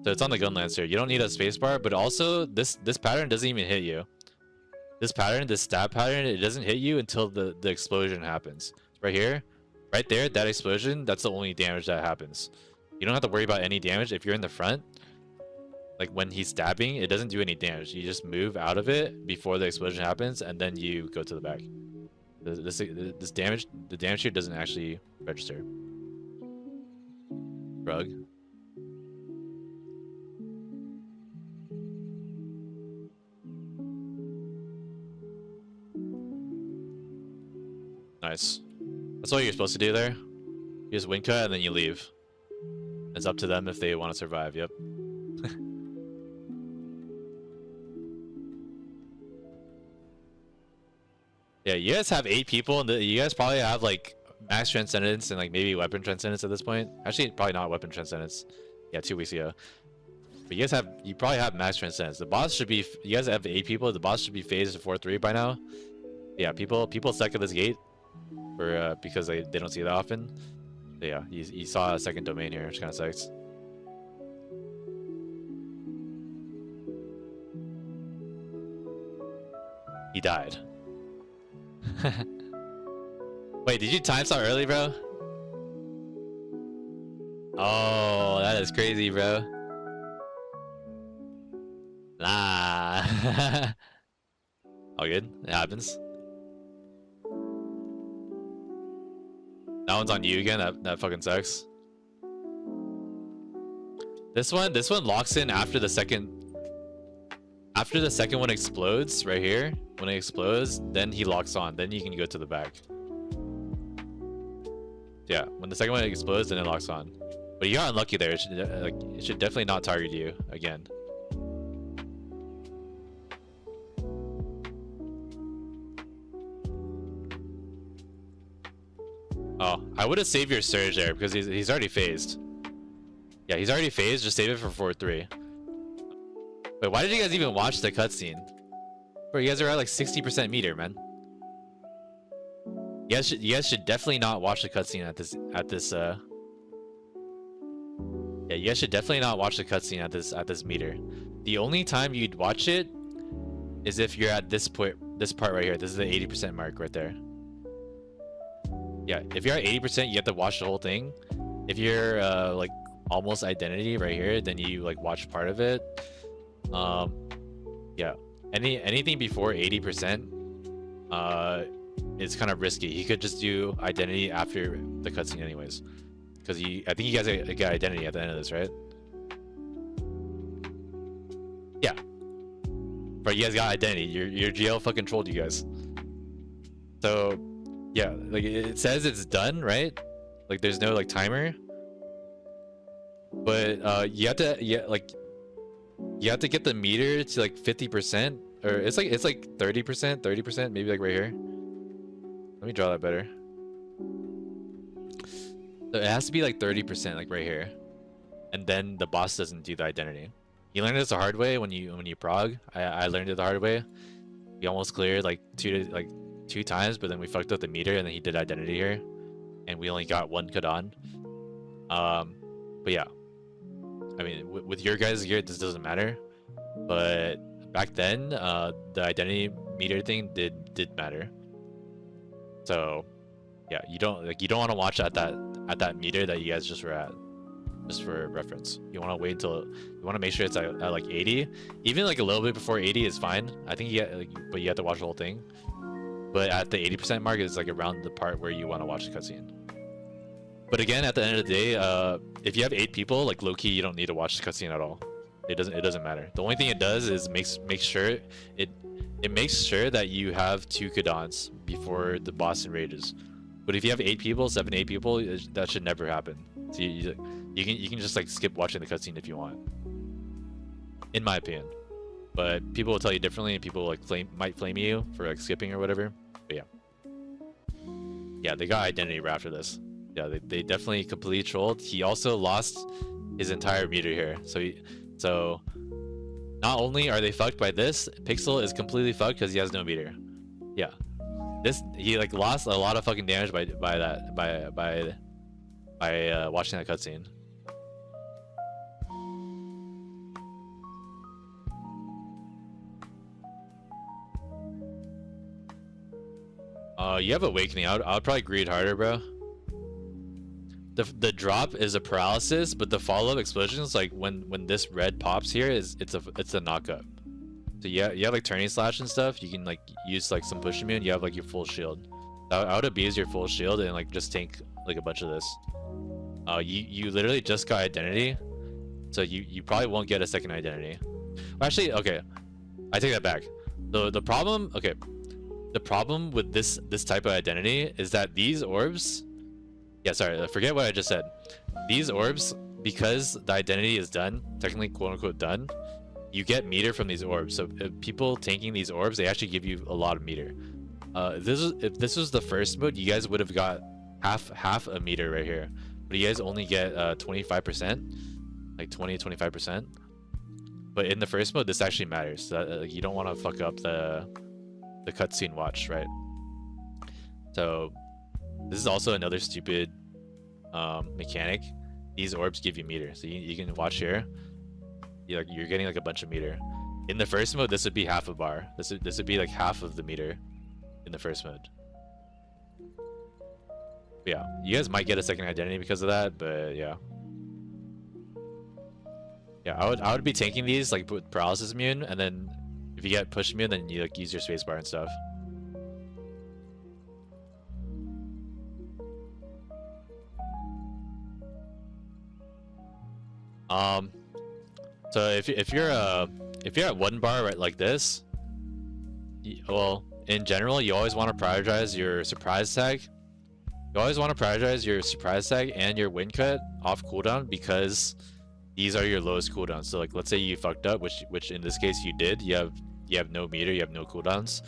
A: So it's on the gun lancer. You don't need a spacebar, but also this pattern doesn't even hit you. This pattern, this stab pattern, it doesn't hit you until the explosion happens. Right here, right there, that explosion, that's the only damage that happens. You don't have to worry about any damage if you're in the front. Like when he's stabbing, it doesn't do any damage. You just move out of it before the explosion happens, and then you go to the back. This damage, the damage here doesn't actually register. Rug. Nice. That's what you're supposed to do there. You just win cut and then you leave. It's up to them if they want to survive. Yep. Yeah, you guys have 8 people, and you guys probably have like max transcendence and like maybe weapon transcendence at this point. Actually, probably not weapon transcendence. Yeah, 2 weeks ago. But you probably have max transcendence. The boss should be. You guys have 8 people. The boss should be phased to 4-3 by now. Yeah, people stuck at this gate for because they don't see that often. But yeah, you saw a second domain here, which kind of sucks. He died. Wait, did you time stop early, bro? Oh, that is crazy, bro. Nah. All good. It happens. That one's on you again. That fucking sucks. This one locks in after the second. After the second one explodes, right here, when it explodes, then he locks on. Then you can go to the back. Yeah, when the second one explodes, then it locks on. But you got unlucky there. It should definitely not target you again. Oh, I would have saved your surge there because he's already phased. Yeah, he's already phased. Just save it for 4-3. Wait, why did you guys even watch the cutscene? Bro, you guys are at like 60% meter, man. You guys should definitely not watch the cutscene at this. Yeah, you guys should definitely not watch the cutscene at this meter. The only time you'd watch it is if you're at this part right here. This is the 80% mark right there. Yeah, if you're at 80%, you have to watch the whole thing. If you're like almost identity right here, then you like watch part of it. Yeah, anything before 80% is kind of risky. He could just do identity after the cutscene anyways, because I think you guys got identity at the end of this, right? Yeah, but you guys got identity. Your GL fucking trolled you guys. So yeah, like it says it's done, right? Like there's no like timer, but you have to, yeah, like You have to get the meter to like 50%, or it's like 30%, maybe like right here. Let me draw that better. So it has to be like 30%, like right here, and then the boss doesn't do the identity. You learned this the hard way when you prog. I learned it the hard way. We almost cleared like two times, but then we fucked up the meter, and then he did identity here, and we only got one Kadan. But yeah, I mean, with your guys' gear, this doesn't matter. But back then, the identity meter thing did matter. So yeah, you don't want to watch at that meter that you guys just were at. Just for reference, you want to wait until you want to make sure it's at like 80. Even like a little bit before 80 is fine. I think but you have to watch the whole thing. But at the 80% mark is like around the part where you want to watch the cutscene. But again, at the end of the day, if you have 8 people, like low key, you don't need to watch the cutscene at all. It doesn't matter. The only thing it does is makes sure it makes sure that you have 2 Kadans before the boss enrages. But if you have 8 people, 8 people, that should never happen. So you can just like skip watching the cutscene if you want, in my opinion. But people will tell you differently, and people like might flame you for like skipping or whatever. But yeah, they got identity right after this. Yeah, they definitely completely trolled. He also lost his entire meter here. So not only are they fucked by this, Pixel is completely fucked because he has no meter. Yeah, he like lost a lot of fucking damage by watching that cutscene. You have Awakening. I would probably greed harder, bro. The drop is a paralysis, but the follow-up explosions, like when this red pops here, it's a knockup. So you have like turning slash and stuff. You can like use like some push immune. You have like your full shield. I would abuse your full shield and like just tank like a bunch of this. You literally just got identity, so you probably won't get a second identity. Well, actually, okay, I take that back. The problem with this type of identity is that these orbs, yeah, sorry, forget what I just said. These orbs, because the identity is done, technically quote unquote done, you get meter from these orbs. So if people tanking these orbs, they actually give you a lot of meter. If this was the first mode, you guys would have got half a meter right here, but you guys only get 25%, like 20-25%. But in the first mode, this actually matters. So, you don't want to fuck up the cutscene watch, right? So this is also another stupid mechanic. These orbs give you meter, so you can watch here. You're getting like a bunch of meter. In the first mode, this would be half a bar. This would be like half of the meter in the first mode. But yeah, you guys might get a second identity because of that, but yeah. Yeah, I would be tanking these like with paralysis immune, and then if you get push immune, then you like use your spacebar and stuff. So if you're at 1 bar right like this, well, in general, you always want to prioritize your surprise tag. You always want to prioritize your surprise tag and your wind cut off cooldown, because these are your lowest cooldowns. So like, let's say you fucked up, which in this case you did. You have no meter, you have no cooldowns.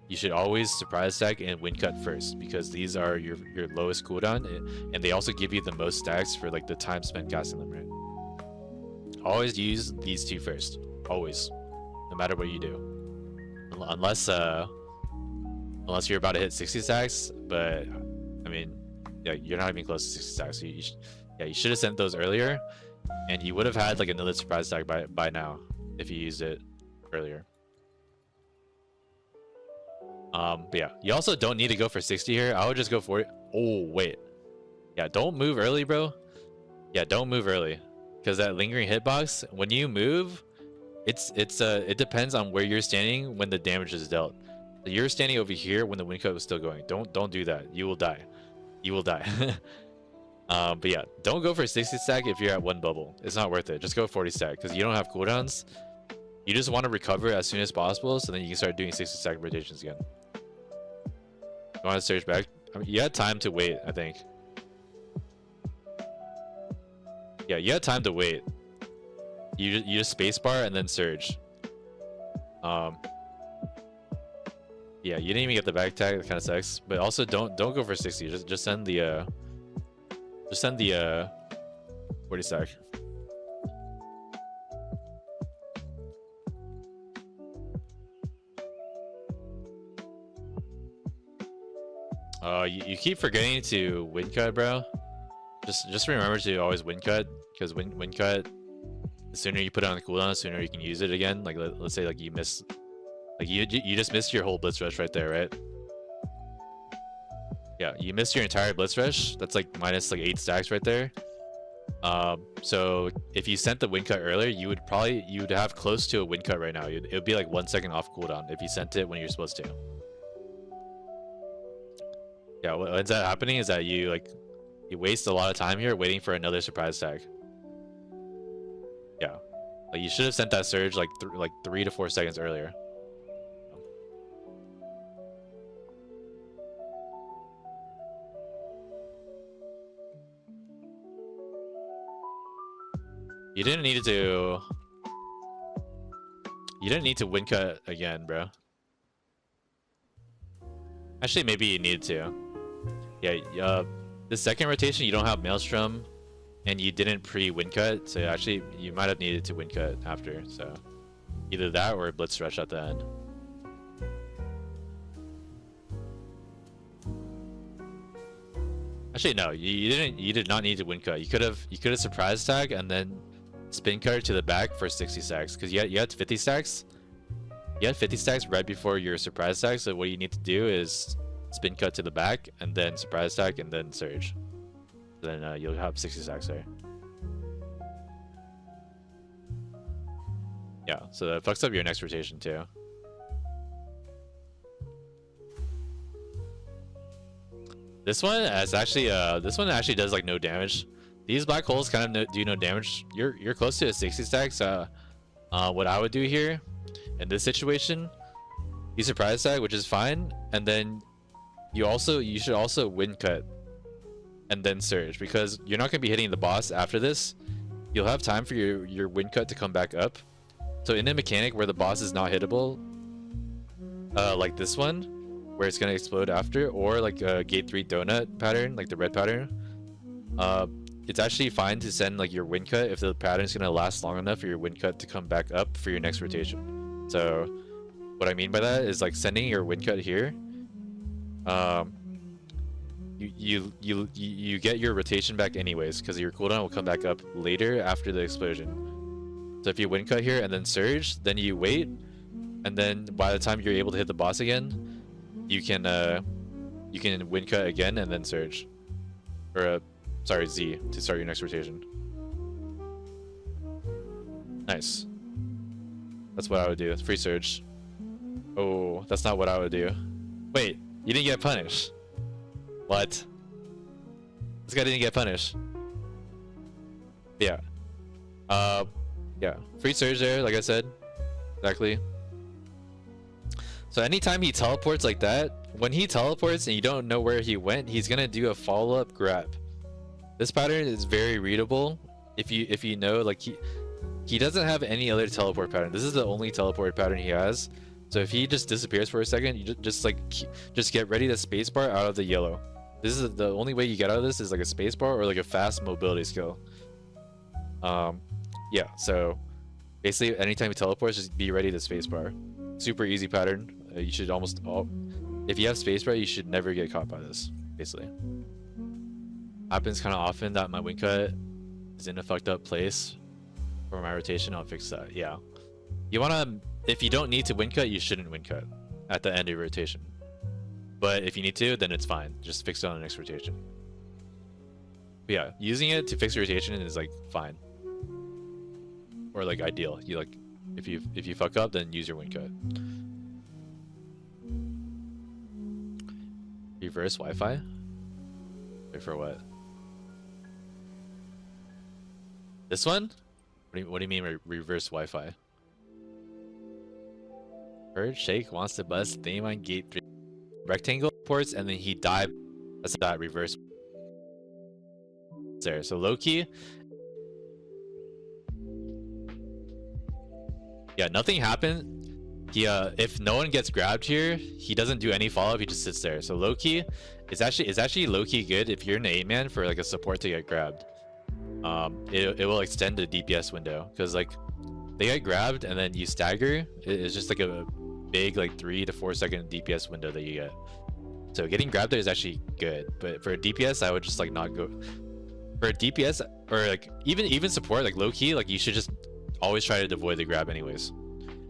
A: You should always surprise tag and wind cut first, because these are your lowest cooldown, and they also give you the most stacks for like the time spent casting them, right? Always use these 2 first. Always, no matter what you do, unless you're about to hit 60 stacks. But I mean, yeah, you're not even close to 60 stacks. So you should have sent those earlier, and you would have had like another surprise stack by now if you used it earlier. But yeah, you also don't need to go for 60 here. I would just go for it. Oh wait, yeah, don't move early, bro. Yeah, don't move early, because that lingering hitbox, when you move, it depends on where you're standing when the damage is dealt. So you're standing over here when the wind cut was still going. Don't do that. You will die. You will die. But yeah, don't go for 60 stack if you're at 1 bubble. It's not worth it. Just go 40 stack, because you don't have cooldowns. You just want to recover as soon as possible, so then you can start doing 60 stack rotations again. You want to search back? I mean, you had time to wait, I think. Yeah, you had time to wait. you just spacebar and then surge. Yeah, you didn't even get the back tag. That kind of sucks. But also don't go for 60. Just send the 40 stack. You keep forgetting to win cut, bro. Just remember to always win cut, because win cut, the sooner you put it on the cooldown, the sooner you can use it again. Like let's say like you miss, like you just missed your whole blitz rush right there, right? Yeah, you missed your entire blitz rush. That's like minus like 8 stacks right there. So if you sent the win cut earlier, you would have close to a win cut right now. It would be like 1 second off cooldown if you sent it when you're supposed to. Yeah, what ends up happening is that you waste a lot of time here waiting for another surprise tag. Yeah, like you should have sent that surge like 3 to 4 seconds earlier. You didn't need to win cut again, bro. Actually, maybe you needed to. Yeah, the second rotation you don't have Maelstrom, and you didn't pre-win cut, so actually you might have needed to win cut after. So either that or a blitz rush at the end. Actually, no, you did not need to win cut. You could have surprise tag and then spin cut to the back for 60 stacks, because you had 50 stacks. You had 50 stacks right before your surprise tag, so what you need to do is spin cut to the back and then surprise tag and then surge. Then you'll have 60 stacks there. Yeah, so that fucks up your next rotation too. This one actually does like no damage. These black holes kind of do no damage. You're close to a 60 stack, so what I would do here in this situation, you surprise tag, which is fine, and then you should also win cut and then surge, because you're not gonna be hitting the boss after this. You'll have time for your win cut to come back up. So in a mechanic where the boss is not hittable, like this one, where it's gonna explode after, or like a gate 3 donut pattern, like the red pattern, it's actually fine to send like your win cut if the pattern is gonna last long enough for your win cut to come back up for your next rotation. So what I mean by that is like sending your win cut here. You get your rotation back anyways, because your cooldown will come back up later after the explosion. So if you win cut here and then surge, then you wait, and then by the time you're able to hit the boss again, you can win cut again and then surge, or sorry, Z, to start your next rotation. Nice. That's what I would do. Free surge. Oh, that's not what I would do. Wait, you didn't get punished. What? This guy didn't get punished. Yeah. Yeah. Free surge there, like I said. Exactly. So anytime he teleports like that, when he teleports and you don't know where he went, he's gonna do a follow-up grab. This pattern is very readable if you know, like he doesn't have any other teleport pattern. This is the only teleport pattern he has. So if he just disappears for a second, you just get ready to spacebar out of the yellow. This is the only way you get out of this is like a spacebar or like a fast mobility skill. Yeah, so basically anytime he teleports, just be ready to spacebar. Super easy pattern. You should if you have spacebar, you should never get caught by this, basically. Happens kind of often that my win cut is in a fucked up place for my rotation. I'll fix that. Yeah, you wanna, if you don't need to win cut, you shouldn't win cut at the end of your rotation. But if you need to, then it's fine. Just fix it on the next rotation. But yeah, using it to fix your rotation is like fine, or like ideal. You like, if you fuck up, then use your win cut. Reverse Wi-Fi? Wait, for what? This one? What do you mean reverse Wi-Fi? Heard Shake wants to bust Thaemine Gate 3 rectangle ports, and then he died. That's that reverse there. So low key, Yeah, nothing happened. He if no one gets grabbed here, he doesn't do any follow-up, he just sits there. So low-key, it's actually low-key good if you're an 8-man for like a support to get grabbed. It will extend the DPS window because like they get grabbed and then you stagger. It's just like a big like 3 to 4 second DPS window that you get. So getting grabbed there is actually good, but for a DPS, I would just like not go. For a DPS or like even support, like low key, like you should just always try to avoid the grab anyways.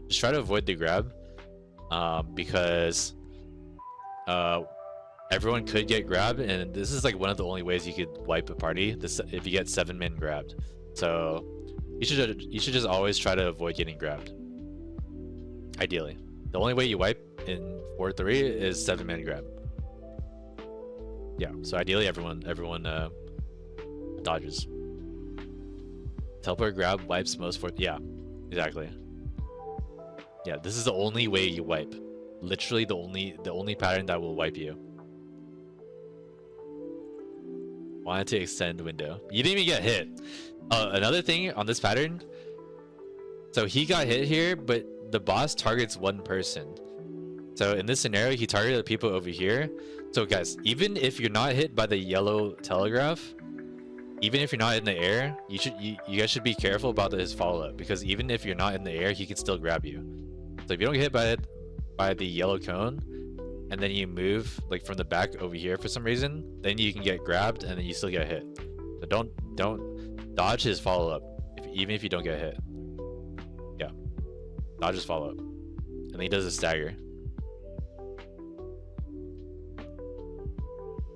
A: Just try to avoid the grab, because everyone could get grabbed, and this is like one of the only ways you could wipe a party. This if you get 7 men grabbed. So you should just always try to avoid getting grabbed. Ideally, the only way you wipe in 4-3 is 7 man grab. Yeah, so ideally everyone dodges. Teleport grab wipes most for yeah, exactly. Yeah, this is the only way you wipe. Literally the only pattern that will wipe you. Wanted to extend window. You didn't even get hit. Another thing on this pattern. So he got hit here, but the boss targets one person. So in this scenario, he targeted the people over here. So guys, even if you're not hit by the yellow telegraph, even if you're not in the air, you guys should be careful about his follow-up, because even if you're not in the air, he can still grab you. So if you don't get hit by the yellow cone, and then you move like from the back over here for some reason, then you can get grabbed and then you still get hit. So don't dodge his follow-up, even if you don't get hit. Yeah, dodge his follow-up, and then he does a stagger.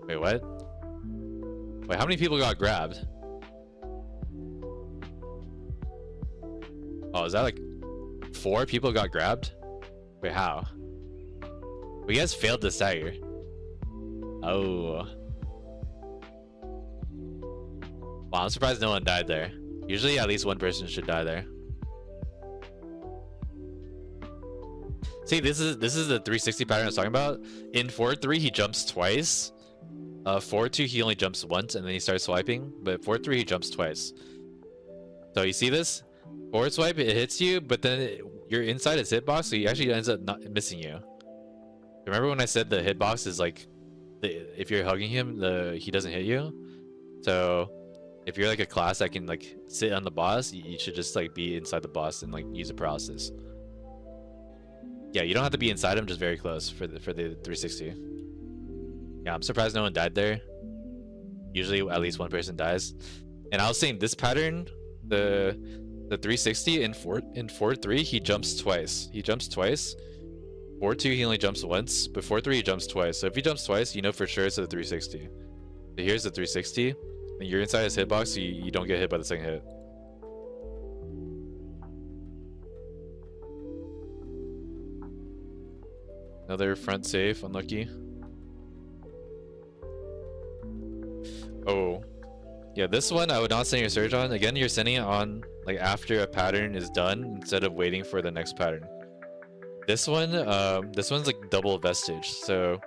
A: Wait, what? Wait, how many people got grabbed? Oh, is that like 4 people got grabbed? Wait, how? We guys failed the stagger. Oh. Wow, I'm surprised no one died there. Usually at least one person should die there. See, this is the 360 pattern I was talking about. In 4-3, he jumps twice. 4-2, he only jumps once and then he starts swiping. But 4-3, he jumps twice. So you see this? Forward swipe, it hits you, but then you're inside his hitbox, so he actually ends up not missing you. Remember when I said the hitbox is like, if you're hugging him, he doesn't hit you? So if you're like a class that can like sit on the boss, you should just like be inside the boss and like use a paralysis. Yeah, you don't have to be inside him, just very close for the 360. Yeah, I'm surprised no one died there. Usually at least one person dies. And I was saying this pattern, the 360 in 4-3, he jumps twice. He jumps twice. 4-2, he only jumps once, but 4-3, he jumps twice. So if he jumps twice, you know for sure it's a 360. So here's the 360, and you're inside his hitbox, so you don't get hit by the second hit. Another front safe, unlucky. Oh. Yeah, this one I would not send your surge on. Again, you're sending it on like after a pattern is done instead of waiting for the next pattern. This one's like double vestige. So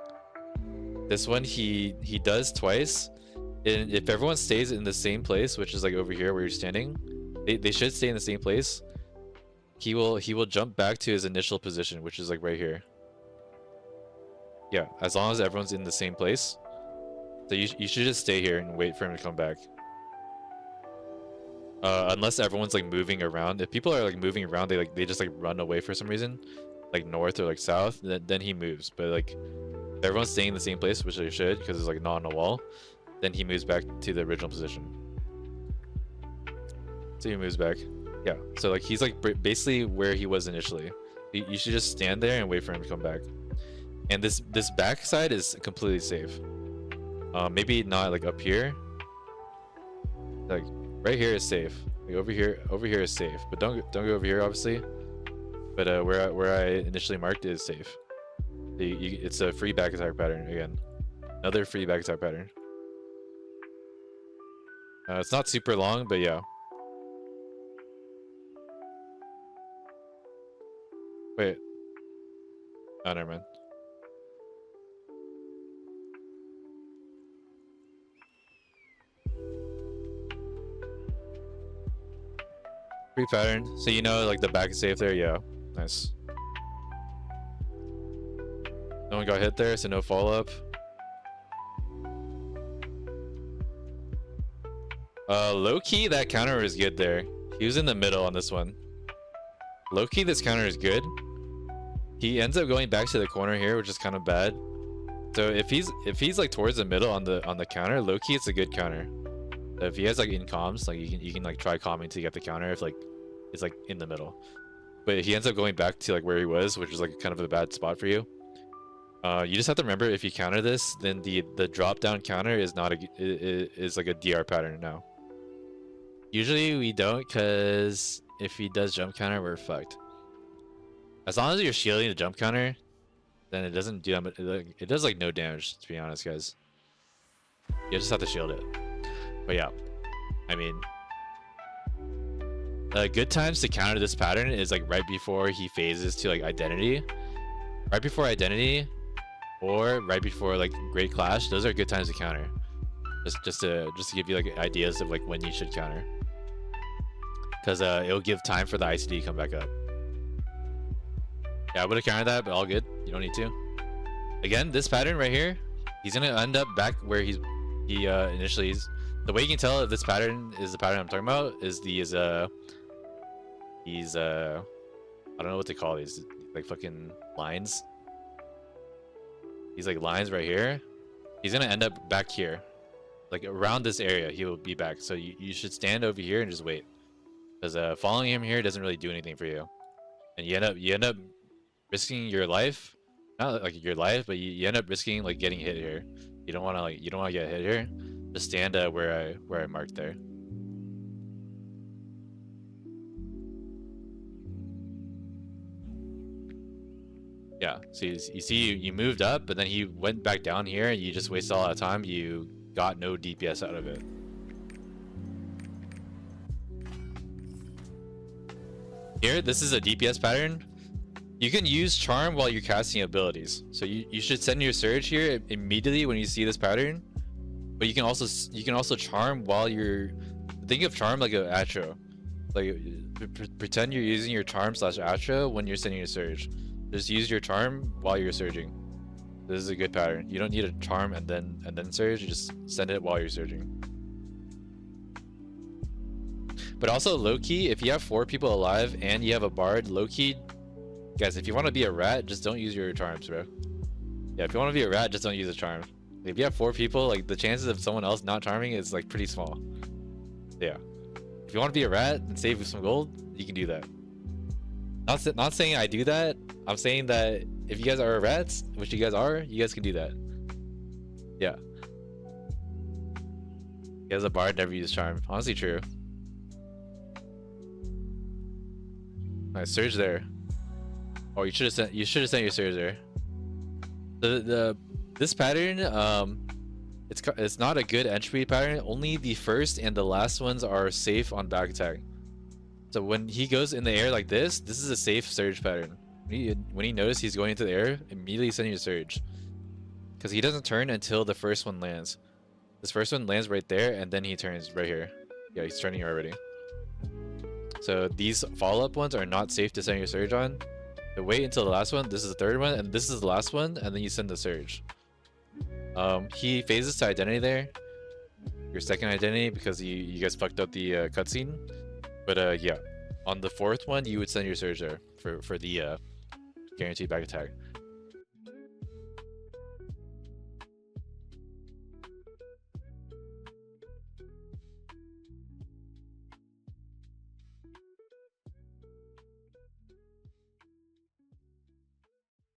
A: this one he does twice. And if everyone stays in the same place, which is like over here where you're standing, they should stay in the same place. He will jump back to his initial position, which is like right here. Yeah, as long as everyone's in the same place. So you should just stay here and wait for him to come back. Unless everyone's like moving around. If people are like moving around, they just like run away for some reason, like north or like south. Then he moves. But like if everyone's staying in the same place, which they should, because it's like not on a wall, then he moves back to the original position. So he moves back. Yeah. So like he's like basically where he was initially. You should just stand there and wait for him to come back. And this back side is completely safe. Maybe not like up here. Like right here is safe. Like over here is safe. But don't go over here, obviously. But where I initially marked is safe. It's a free back attack pattern again. Another free back attack pattern. It's not super long, but yeah. Wait. Oh, never mind. Free pattern. So you know like the back is safe there? Yeah. Nice. No one got hit there, so no follow-up. Low-key, that counter is good there. He was in the middle on this one. Low-key, this counter is good. He ends up going back to the corner here, which is kind of bad. So if he's like towards the middle on the counter, low-key it's a good counter. So if he has like in comms, like you can like try calming to get the counter if like it's like in the middle. But he ends up going back to like where he was, which is like kind of a bad spot for you. You just have to remember if you counter this, then the drop down counter is not is like a DR pattern now. Usually we don't, because if he does jump counter, we're fucked. As long as you're shielding the jump counter, then it doesn't do it does like no damage, to be honest, guys. You just have to shield it. But yeah, I mean, good times to counter this pattern is like right before he phases to like identity, right before identity, or right before like Great Clash. Those are good times to counter. Just to give you like ideas of like when you should counter, because it'll give time for the ICD to come back up. Yeah, I would have countered that, but all good. You don't need to. Again, this pattern right here, he's gonna end up back where he initially is. The way you can tell if this pattern is the pattern I'm talking about is these I don't know what they call these, like fucking lines. These like lines right here. He's gonna end up back here, like around this area. He will be back. So you should stand over here and just wait, because following him here doesn't really do anything for you, and you end up risking your life. Not like your life, but you end up risking like getting hit here. You don't want to get hit here. Just stand where I marked there. Yeah, so you see you moved up, but then he went back down here, and you just wasted all that time. You got no DPS out of it. Here, this is a DPS pattern. You can use charm while you're casting abilities. So you should send your surge here immediately when you see this pattern. But you can also charm while you're, think of charm like an atro. Like pretend you're using your charm / atro when you're sending your surge. Just use your charm while you're surging. This is a good pattern. You don't need a charm and then surge. You just send it while you're surging. But also low key, if you have 4 people alive and you have a bard, low key, guys, if you want to be a rat, just don't use your charms, bro. Yeah, if you want to be a rat, just don't use a charm. If you have 4 people, like the chances of someone else not charming is like pretty small. Yeah. If you want to be a rat and save some gold, you can do that. Not saying I do that. I'm saying that if you guys are rats, which you guys are, you guys can do that. Yeah. You guys a bard never use charm. Honestly, true. Nice surge there. Oh, you should have sent your surge there. This pattern, it's not a good entry pattern. Only the first and the last ones are safe on back attack. So when he goes in the air like this is a safe surge pattern. When he knows he's going into the air, immediately send your surge, because he doesn't turn until the first one lands. This first one lands right there, and then he turns right here. Yeah, he's turning already. So these follow-up ones are not safe to send your surge on. So wait until the last one. This is the third one, and this is the last one, and then you send the surge. He phases to identity there, your second identity, because you guys fucked up the cutscene. But yeah, on the fourth one, you would send your surge there for the guaranteed back attack.